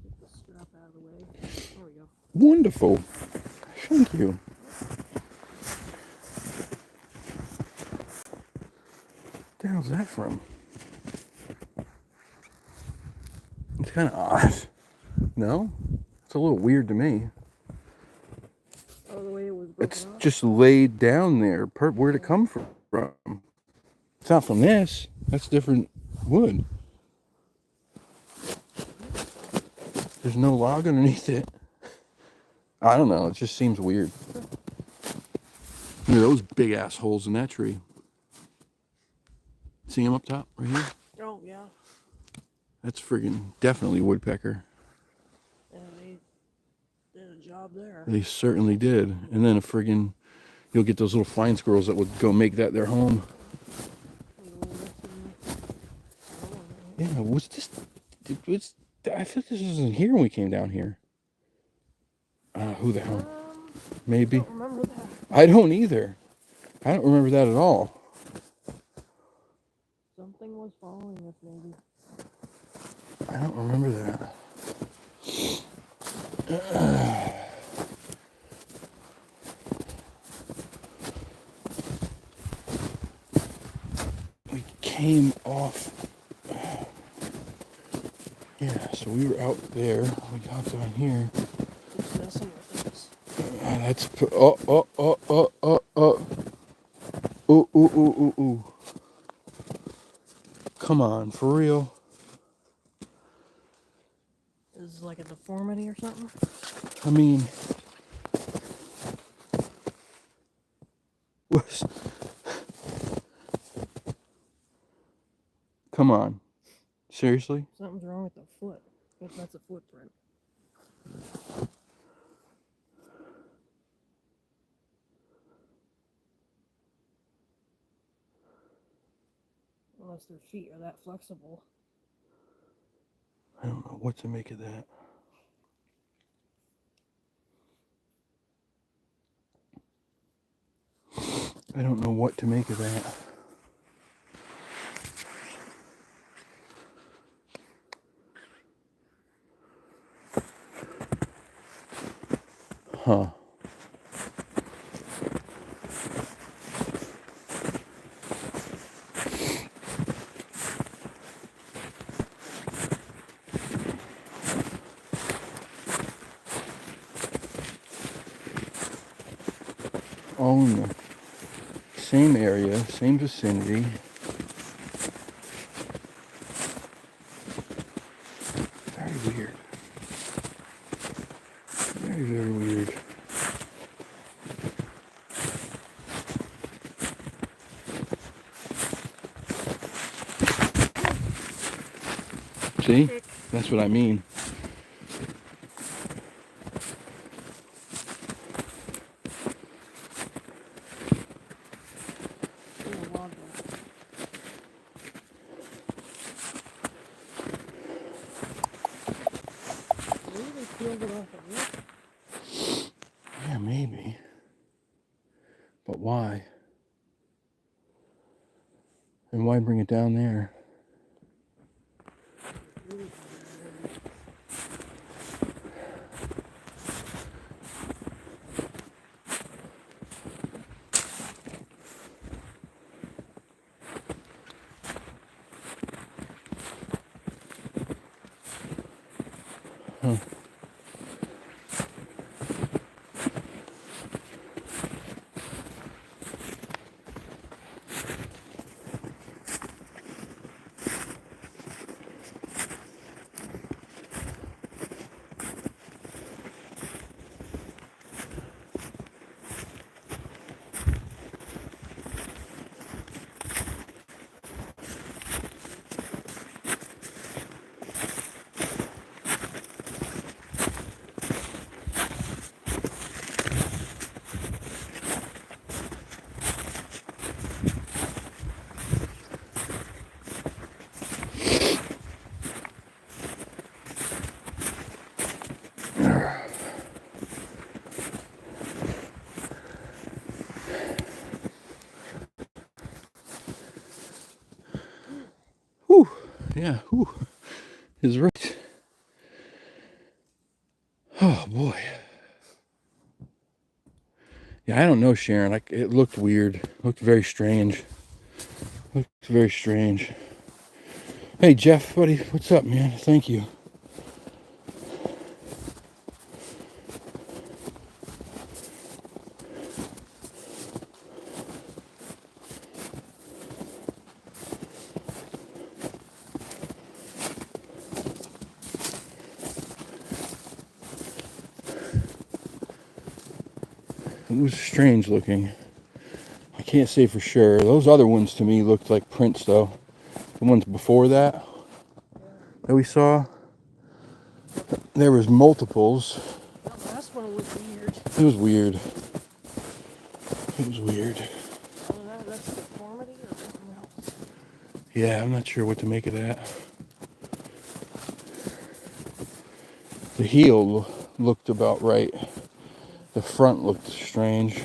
Get the strap out of the way. There we go. Wonderful. Thank you. What the hell's that from? It's kind of odd. No? It's a little weird to me. Oh, the way it was broken It's off? just laid down there. Where'd it come from? It's not from this. That's different wood. There's no log underneath it. I don't know. It just seems weird. Look at those big ass holes in that tree. See them up top right here? Oh, yeah. That's friggin' definitely woodpecker. Yeah, they did a job there. They certainly did. And then you'll get those little flying squirrels that would go make that their home. Yeah, what's this? I feel like this wasn't here when we came down here. Who the hell? Maybe. I don't remember that. I don't either. I don't remember that at all. Something was following us, maybe. I don't remember that. We came off. Yeah, so we were out there. We got down here. It's messing with us. That's ooh. Come on, for real. Is this like a deformity or something? I mean, come on, seriously? Something's wrong with the foot. That's a footprint. Unless their feet are that flexible. I don't know what to make of that. I don't know what to make of that. all in the same area, same vicinity. Very weird. Very, very weird. See? That's what I mean. Yeah, maybe. But why? And why bring it down there? Huh. Whew. Yeah, whew. Is right. Oh boy. Yeah, I don't know, Sharon. It looked weird. It looked very strange. Looked very strange. Hey, Jeff, buddy, what's up, man? Thank you. It was strange looking. I can't say for sure. Those other ones to me looked like prints, though. The ones before that we saw, there was multiples. The last one was weird. It was weird. It was weird. That's deformity or something else. Yeah, I'm not sure what to make of that. The heel looked about right. The front looked strange.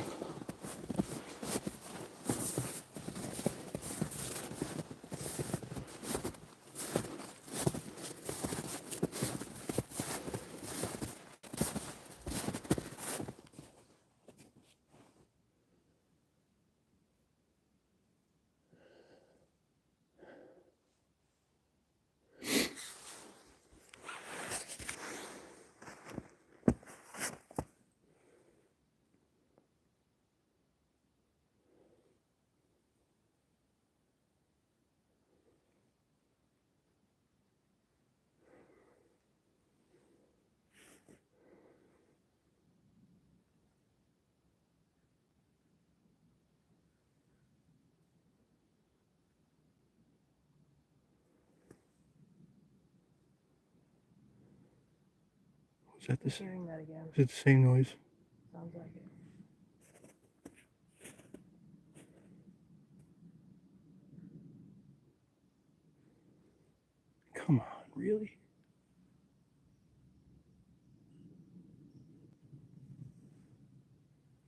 Is that the same? Hearing that again. Is it the same noise? Sounds like it. Come on, really?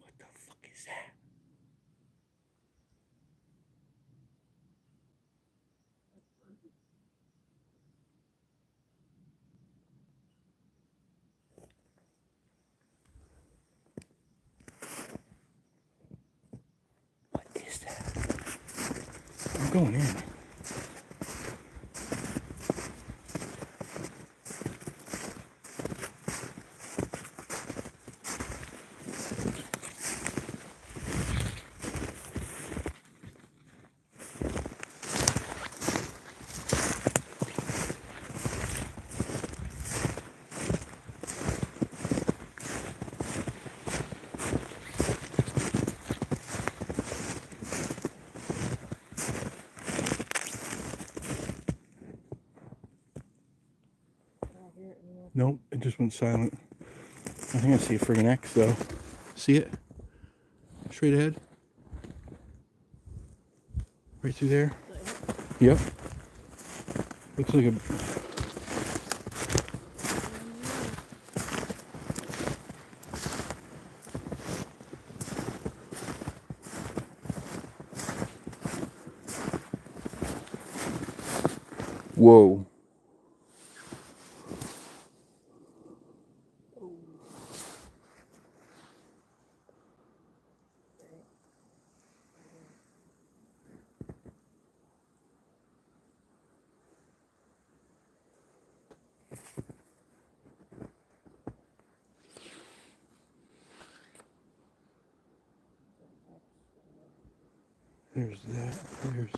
What the fuck is that? What is that? I'm going in. Nope, it just went silent. I think I see a friggin' X though. See it? Straight ahead. Right through there. Yep. Looks like a... Whoa. There's that. There's...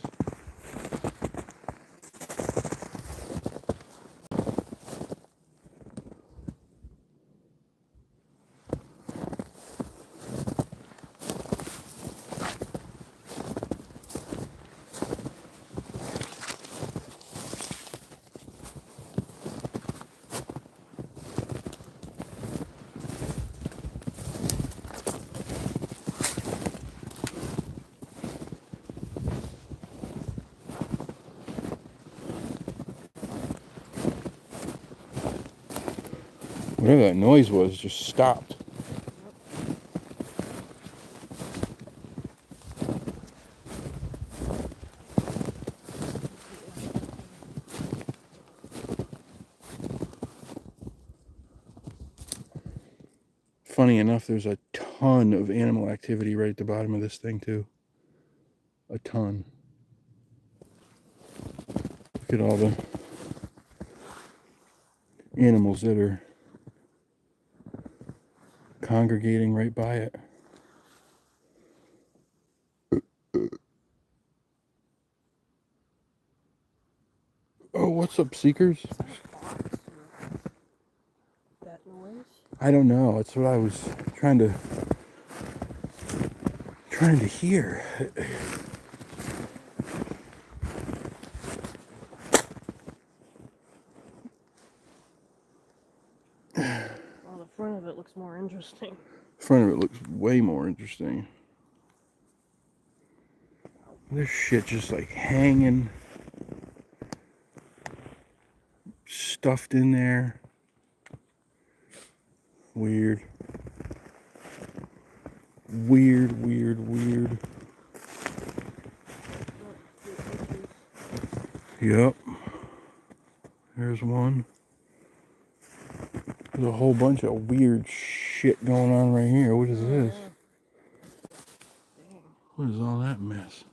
Whatever that noise was just stopped. Funny enough, there's a ton of animal activity right at the bottom of this thing too. A ton. Look at all the animals that are congregating right by it. Oh, what's up, Seekers? That noise? I don't know. That's what I was trying to hear. Well, the front of it looks more interesting. The front of it looks way more interesting. There's shit just like hanging, stuffed in there. Weird. Weird. Yep. There's one. There's a whole bunch of weird shit going on right here. What is this? What is all that mess?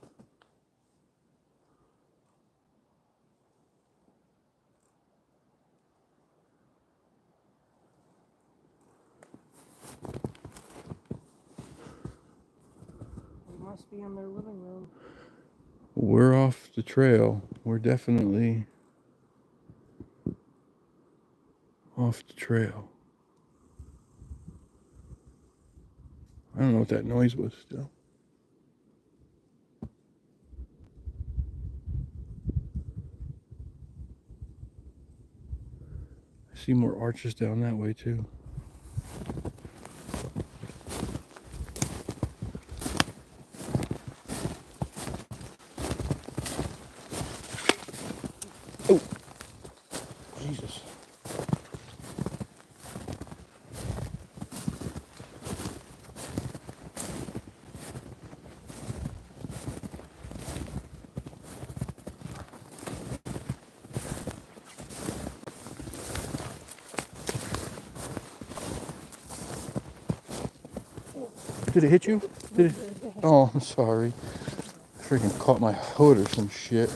We must be in their living room. We're off the trail. We're definitely off the trail. I don't know what that noise was still. I see more arches down that way too. Oh, Jesus. Did it hit you? Did it? Oh, I'm sorry. Freaking caught my hood or some shit.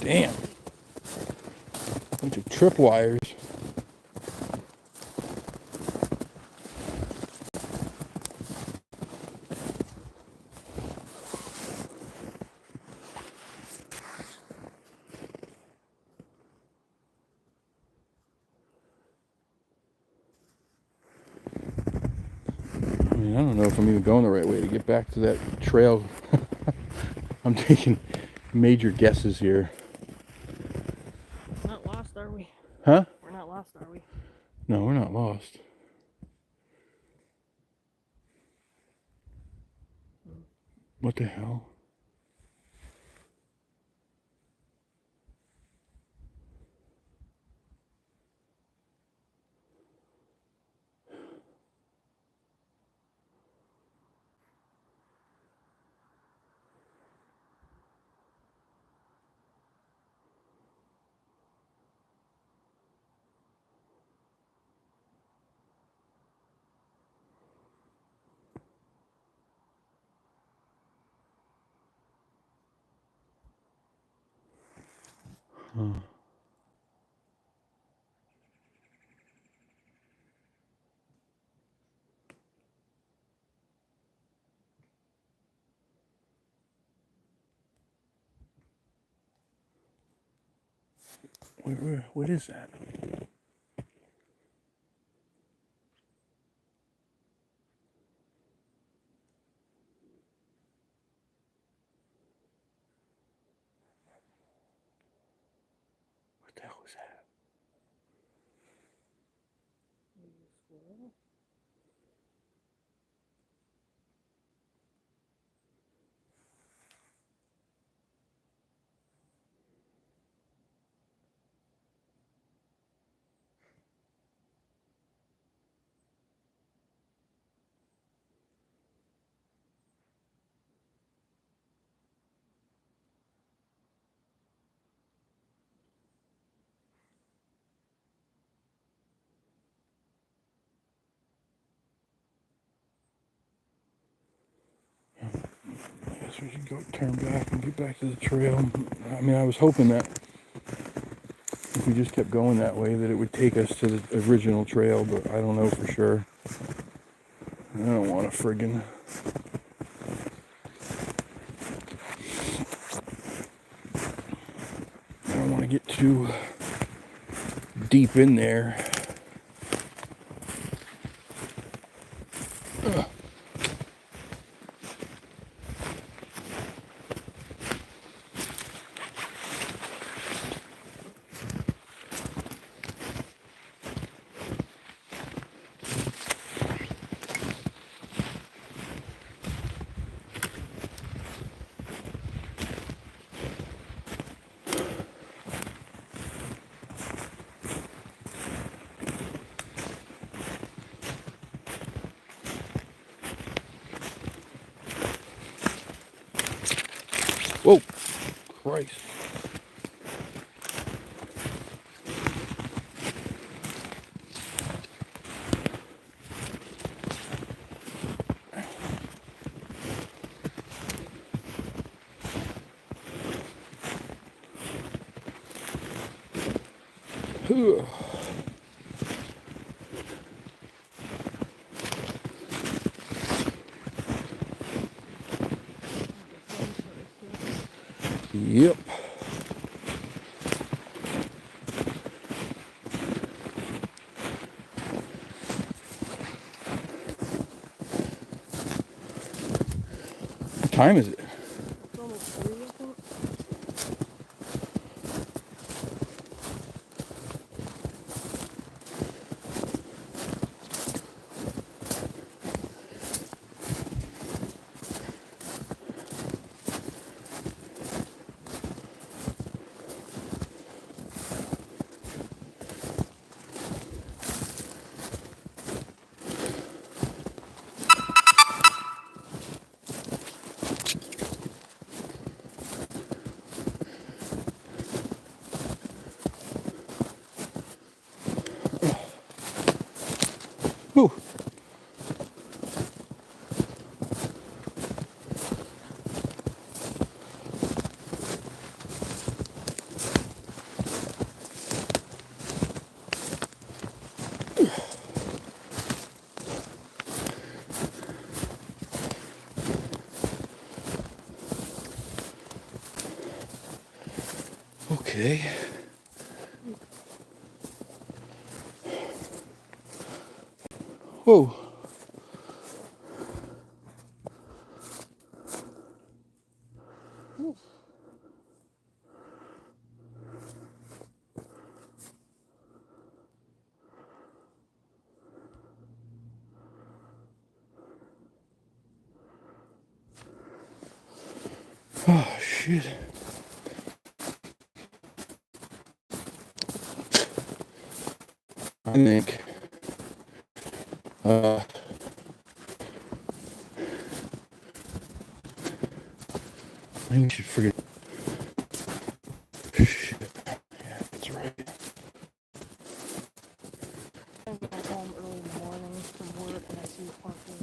Damn. Bunch of tripwires. I mean, I don't know if I'm even going the right way to get back to that trail. I'm taking major guesses here. Not lost, are we? Huh? We're not lost, are we? No, we're not lost. What the hell? Huh. What is that? What the hell is that? I guess we should go turn back and get back to the trail. I mean, I was hoping that if we just kept going that way, that it would take us to the original trail, but I don't know for sure. I don't want to friggin'. I don't want to get too deep in there. Whoa, Christ. Ugh. Yep. What time is it? It's almost 3, I think. Whew. Okay. Whoa. Oh, shit. I think, I think we should forget. Shit. Yeah, that's right. I go home early in the morning from work and I see parking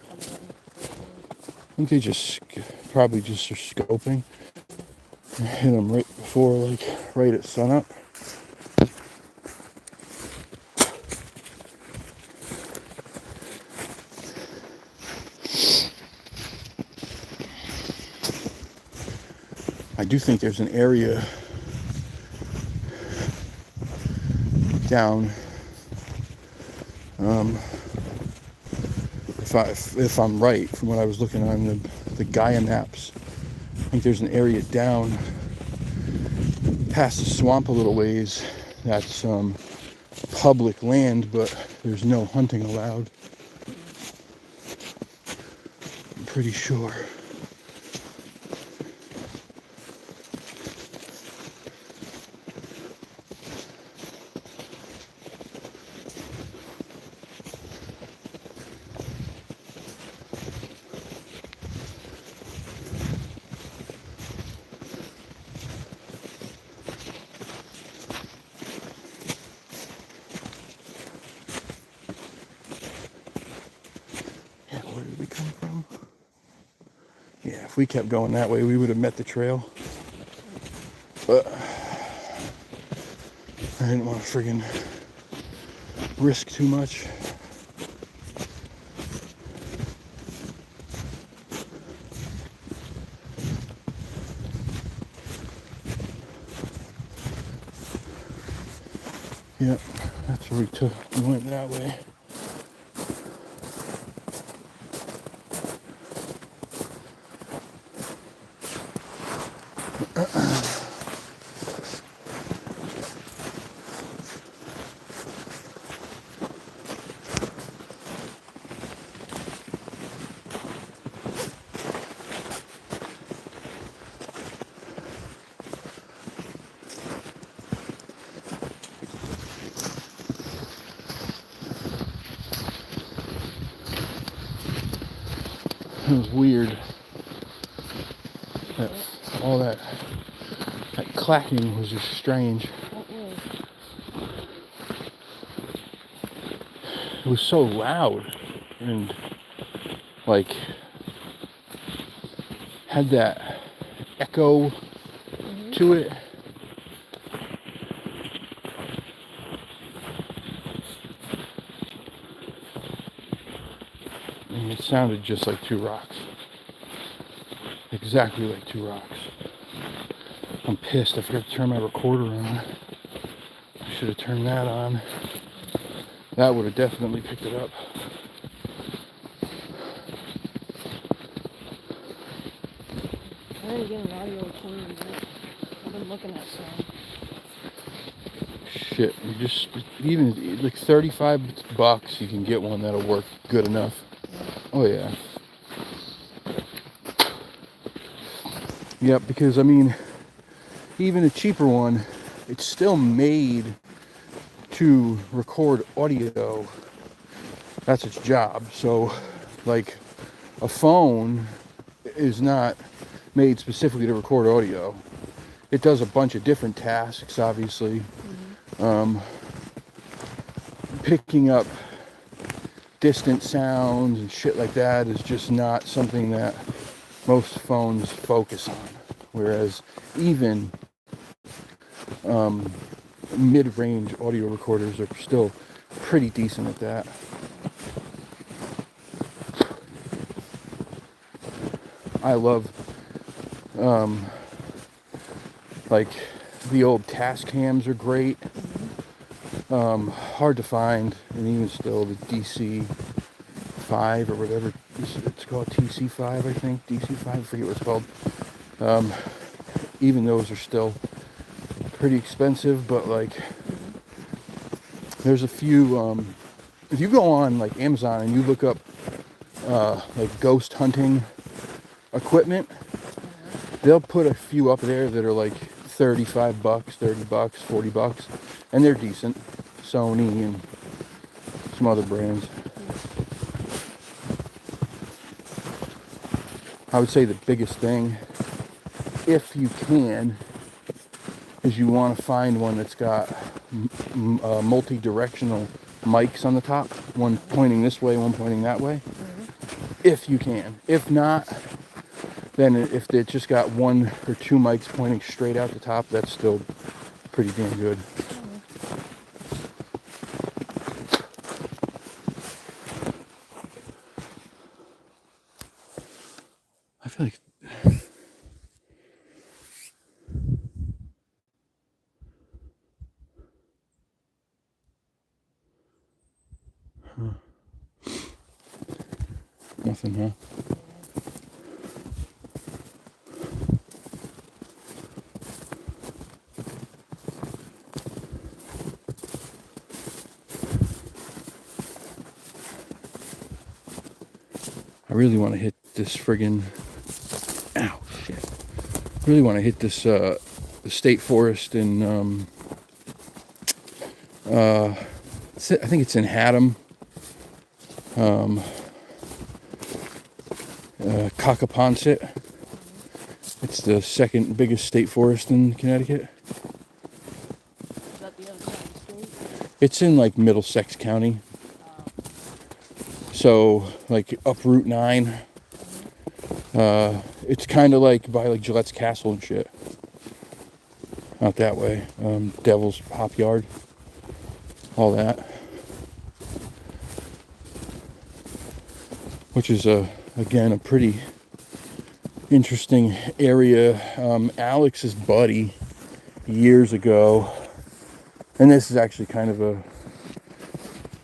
coming in. I think they just probably just are scoping. Hit them right before, like, right at sunup. I do think there's an area down, if I'm right from what I was looking on the Gaia maps, I think there's an area down past the swamp a little ways that's public land, but there's no hunting allowed. I'm pretty sure. Where did we come from? Yeah, if we kept going that way, we would have met the trail. But I didn't want to friggin' risk too much. Yep, that's where we went that way. It was weird. All that clacking was just strange. It was so loud and like had that echo to it. And it sounded just like two rocks. Exactly like two rocks. I'm pissed. I forgot to turn my recorder on. I should have turned that on. That would have definitely picked it up. I didn't get an audio recorder yet. I've been looking at some. Shit, you just even like $35, you can get one that'll work good enough. Oh yeah. Yep, because I mean, even a cheaper one, it's still made to record audio. That's its job. So, like, a phone is not made specifically to record audio. It does a bunch of different tasks, obviously. Picking up distant sounds and shit like that is just not something that most phones focus on. Whereas even mid-range audio recorders are still pretty decent at that. I love like The old task cams are great. Hard to find, and even still, the DC5 or whatever it's called, TC5, I think, DC5, I forget what it's called. Even those are still pretty expensive, but like, there's a few. If you go on like Amazon and you look up like ghost hunting equipment, they'll put a few up there that are like $35, $30, $40, and they're decent. Sony and some other brands. I would say the biggest thing, if you can, is you want to find one that's got multi-directional mics on the top, one pointing this way, one pointing that way, if you can. If not, then if it's just got one or two mics pointing straight out the top, that's still pretty damn good. I feel like nothing, huh? I really want to hit this friggin', ow, shit. I really want to hit this state forest in, I think it's in Haddam, Cockaponset. It's the second biggest state forest in Connecticut. Is that the other side of the state? It's in like Middlesex County. So like up Route 9. It's kind of like by like Gillette's Castle and shit. Not that way. Devil's Hop Yard. All that. Which is again a pretty interesting area. Alex's buddy years ago, and this is actually kind of a,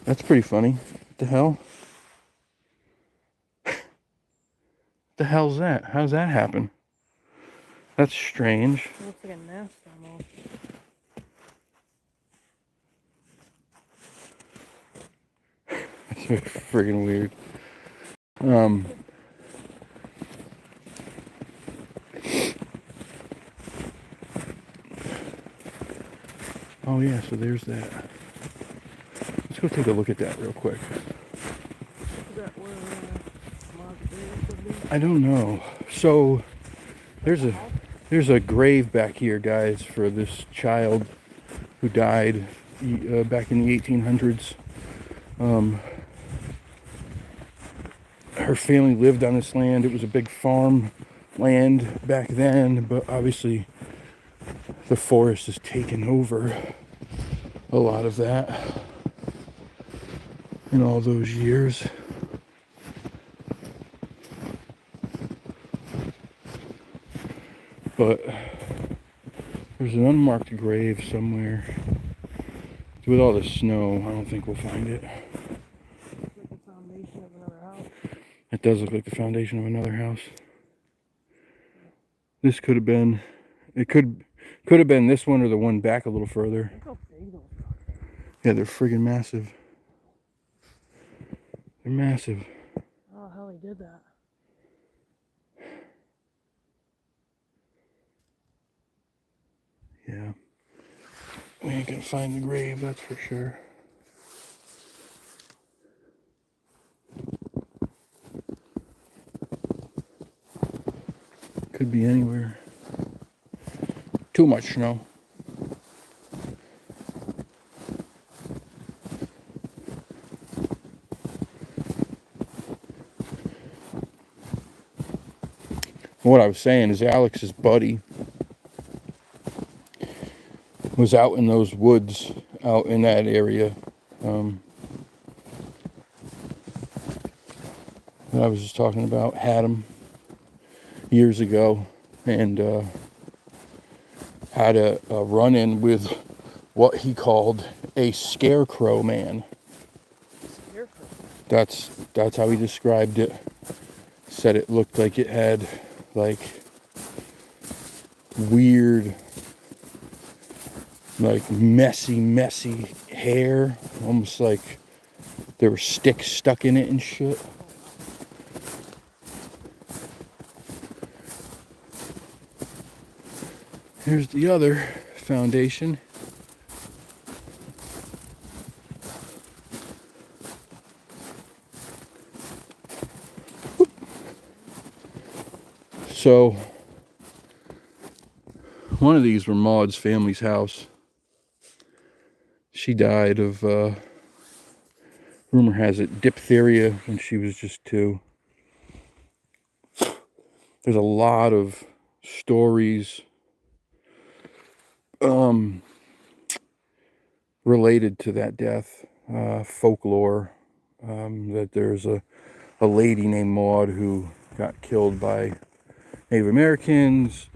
that's pretty funny. What the hell? The hell's that? How's that happen? That's strange. It looks like a nest almost. That's friggin' weird. Oh yeah, so there's that. Let's go take a look at that real quick. Is that where Mark Davis would be? I don't know. So there's a grave back here, guys, for this child who died back in the 1800s. Her family lived on this land. It was a big farm land back then, but obviously the forest has taken over a lot of that in all those years. But there's an unmarked grave somewhere. With all the snow, I don't think we'll find it. Like the foundation of another house. It does look like the foundation of another house. This could have been, it could have been this one or the one back a little further. Look how big those are. Yeah, they're friggin' massive. They're massive. Oh, how he did that. Yeah. We ain't gonna find the grave, that's for sure. Could be anywhere. Too much snow. What I was saying is Alex's buddy was out in those woods, out in that area. That I was just talking about, had him years ago, and had a run-in with what he called a scarecrow man. Scarecrow. That's how he described it. Said it looked like it had like weird, like messy hair, almost like there were sticks stuck in it and shit. Here's the other foundation. So, one of these were Maud's family's house. She died of, rumor has it, diphtheria when she was just 2. There's a lot of stories related to that death, folklore, that there's a lady named Maud who got killed by Native Americans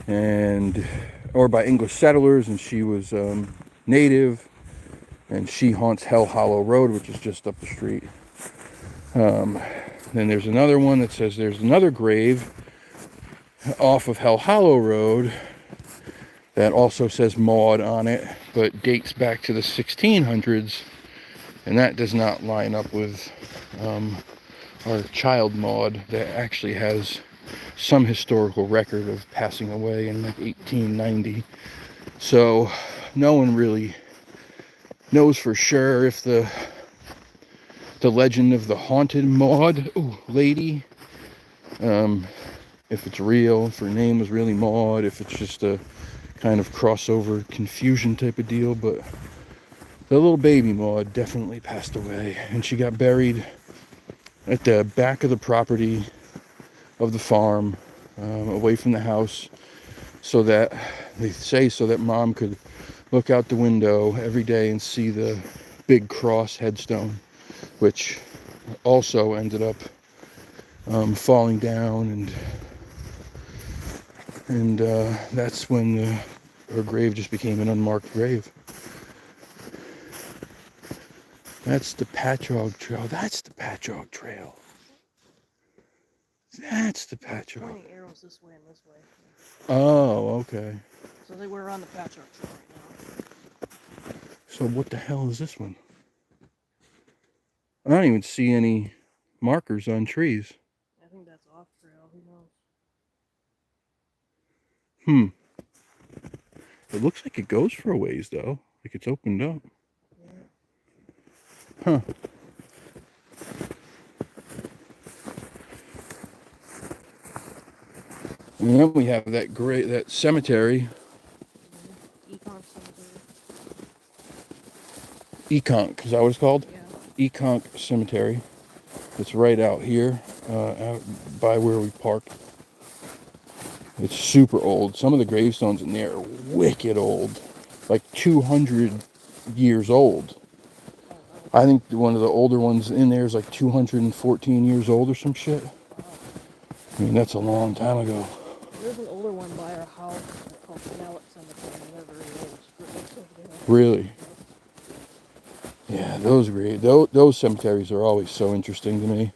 or by English settlers, and she was native, and she haunts Hell Hollow Road, which is just up the street. Then there's another one that says there's another grave off of Hell Hollow Road that also says Maud on it, but dates back to the 1600s, and that does not line up with our child Maud that actually has some historical record of passing away in like 1890. So no one really knows for sure if the legend of the haunted Maud lady, if it's real, if her name was really Maud, if it's just a kind of crossover confusion type of deal. But the little baby Maud definitely passed away, and she got buried at the back of the property of the farm, away from the house, so that they say so that Mom could look out the window every day and see the big cross headstone, which also ended up falling down, and that's when her grave just became an unmarked grave. That's the Patchogue Trail. That's the Patchogue Trail. That's the Patchogue. Pointing arrows this way and this way. Oh, okay. So they were on the Patchogue Trail right now. So what the hell is this one? I don't even see any markers on trees. I think that's off trail. Who knows? It looks like it goes for a ways, though. Like it's opened up. Yeah. Huh. And then we have that cemetery. Econ Cemetery. Econk, is that what it's called? Yeah. Econk Cemetery. It's right out here, out by where we park. It's super old. Some of the gravestones in there are wicked old. Like 200 years old. I think one of the older ones in there is like 214 years old or some shit. I mean, that's a long time ago. There's an older one by our house called Mallet Cemetery. They're very old. Really? Yeah, those cemeteries are always so interesting to me.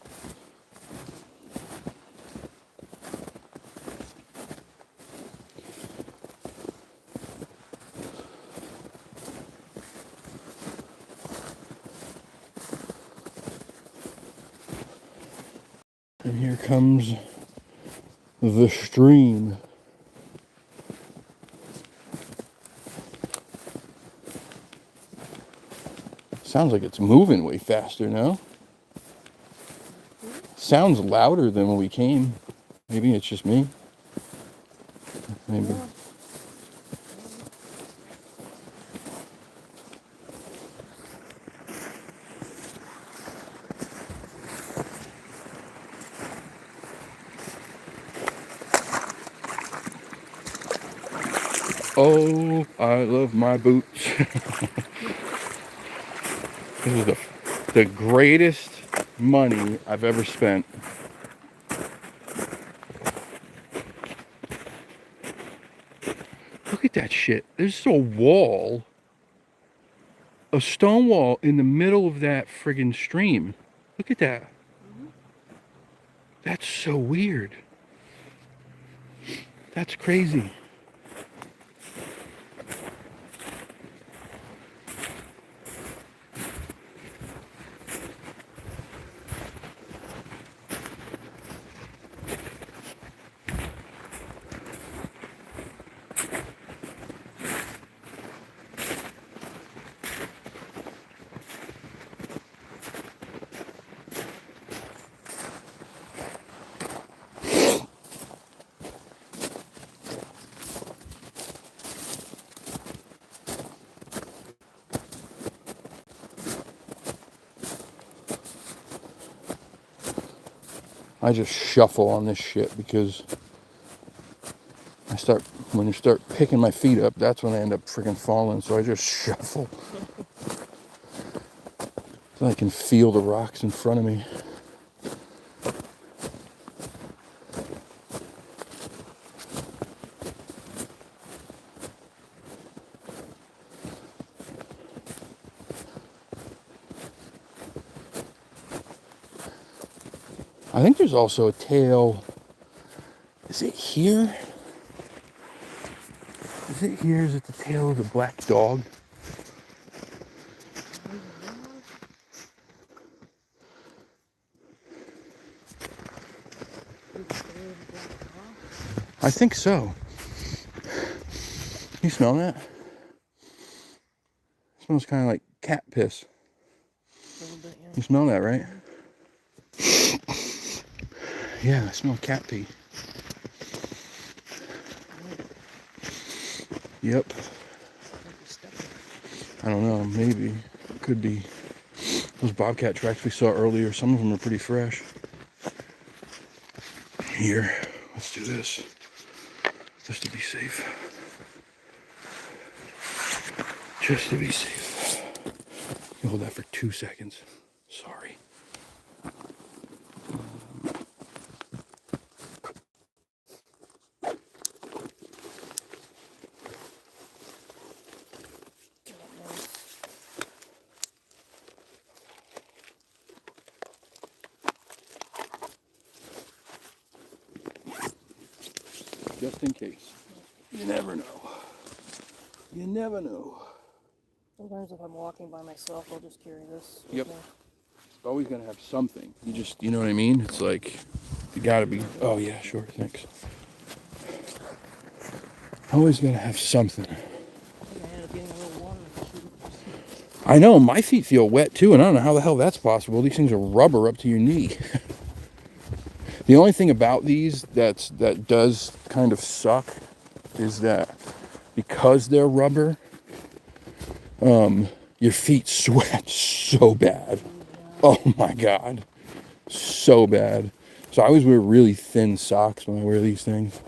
And here comes the stream. Sounds like it's moving way faster now. Sounds louder than when we came. Maybe it's just me. Maybe. Yeah. Oh, I love my boots. This is the greatest money I've ever spent. Look Look at that shit. There's a wall, a stone wall in the middle of that friggin' stream. Look at that. That's so weird. That's crazy. I just shuffle on this shit because when you start picking my feet up, that's when I end up freaking falling. So I just shuffle. So I can feel the rocks in front of me. I think there's also a tail. Is it here? Is it here? Is it the tail of the black dog? I think so. You smell that? It smells kind of like cat piss. You smell that, right? Yeah, I smell cat pee. Yep. I don't know, maybe. It could be. Those bobcat tracks we saw earlier, some of them are pretty fresh. Here, let's do this. Just to be safe. Just to be safe. You hold that for 2 seconds. Sorry. Just in case. You never know. You never know. Sometimes if I'm walking by myself, I'll just carry this. Yep. It's always gonna have something. You know what I mean? It's like, you gotta be, oh yeah, sure, thanks. Always gotta have something. I know, my feet feel wet too, and I don't know how the hell that's possible. These things are rubber up to your knee. The only thing about these that does kind of suck is that because they're rubber, your feet sweat so bad. Oh my God, so bad. So I always wear really thin socks when I wear these things.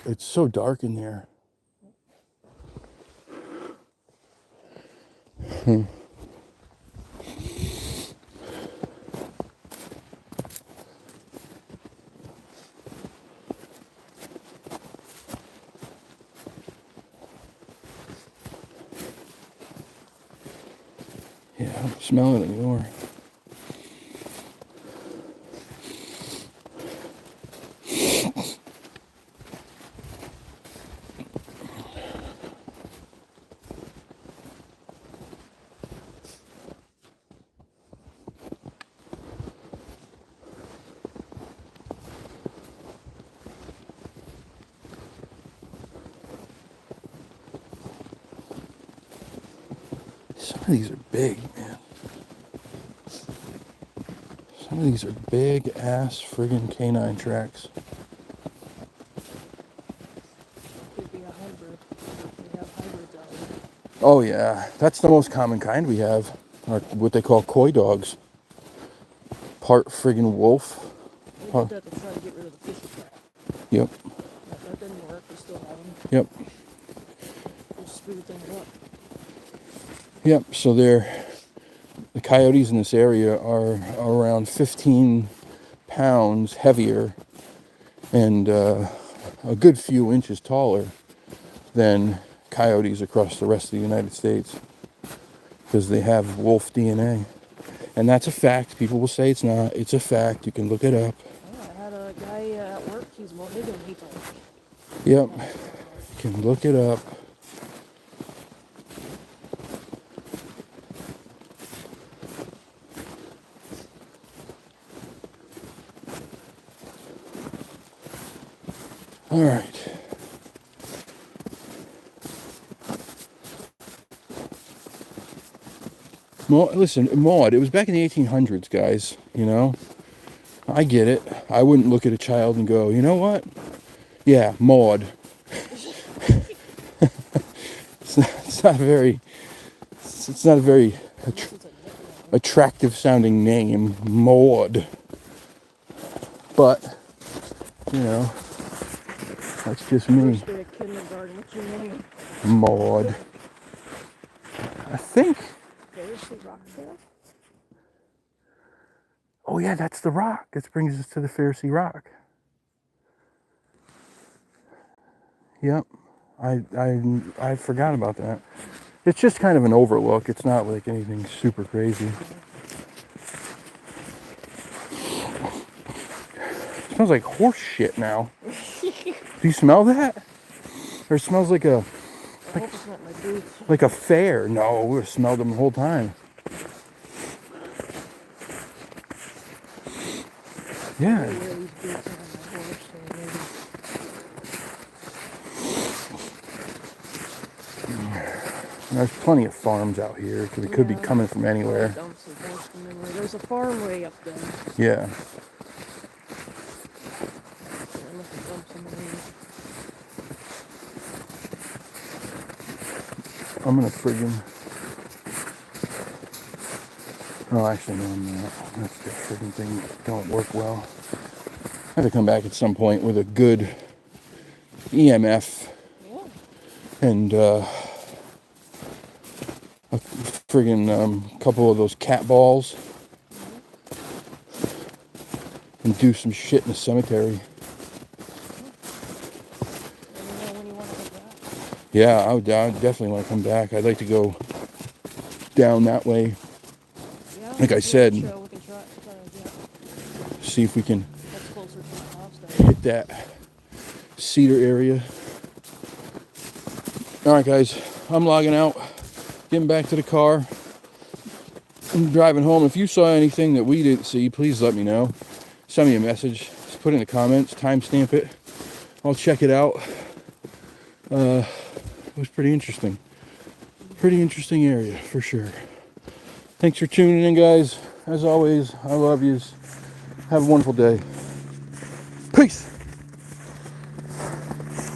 It's so dark in there. Yeah, I don't smell it anymore. Some of these are big, man. Some of these are big ass friggin' canine tracks. Could be a hybrid. We have hybrids out here. Oh yeah, that's the most common kind we have, are what they call coy dogs. Part friggin' wolf. They did that to try to get rid of the fishy trap. Yep. that didn't work. We still have them. Yep. Just screwed things up. Yep. So the coyotes in this area are around 15 pounds heavier and a good few inches taller than coyotes across the rest of the United States because they have wolf DNA. And that's a fact. People will say it's not. It's a fact. You can look it up. Yeah, I had a guy at work. He's more bigger than he told me. Yep. You can look it up. All right. Listen, Maud, it was back in the 1800s, guys, you know? I get it. I wouldn't look at a child and go, you know what? Yeah, Maud. It's not a very attractive sounding name, Maud. But, you know, that's just me. First day of kindergarten. What's your name? Maud. I think. Seriously, Rocktail? Oh yeah, that's the rock. This brings us to the Pharisee Rock. Yep. I forgot about that. It's just kind of an overlook. It's not like anything super crazy. It smells like horse shit now. Do you smell that? Or it smells like a I hope it's not my boots. like a fair. No, we have smelled them the whole time. Yeah. I wear these boots on my horse, so maybe. There's plenty of farms out here because it could be coming from anywhere. There's a farm way up there. Yeah. I'm gonna friggin'. Oh, actually, no, I'm not. That's the friggin' thing that don't work well. I have to come back at some point with a good EMF and a friggin' couple of those cat balls and do some shit in the cemetery. Yeah, I would definitely want to come back. I'd like to go down that way. Like I said, see if we can hit that cedar area. All right, guys, I'm logging out, getting back to the car. I'm driving home. If you saw anything that we didn't see, please let me know. Send me a message. Just put it in the comments. Timestamp it. I'll check it out. It was pretty interesting. Pretty interesting area for sure. Thanks for tuning in, guys. As always, I love yous. Have a wonderful day. Peace.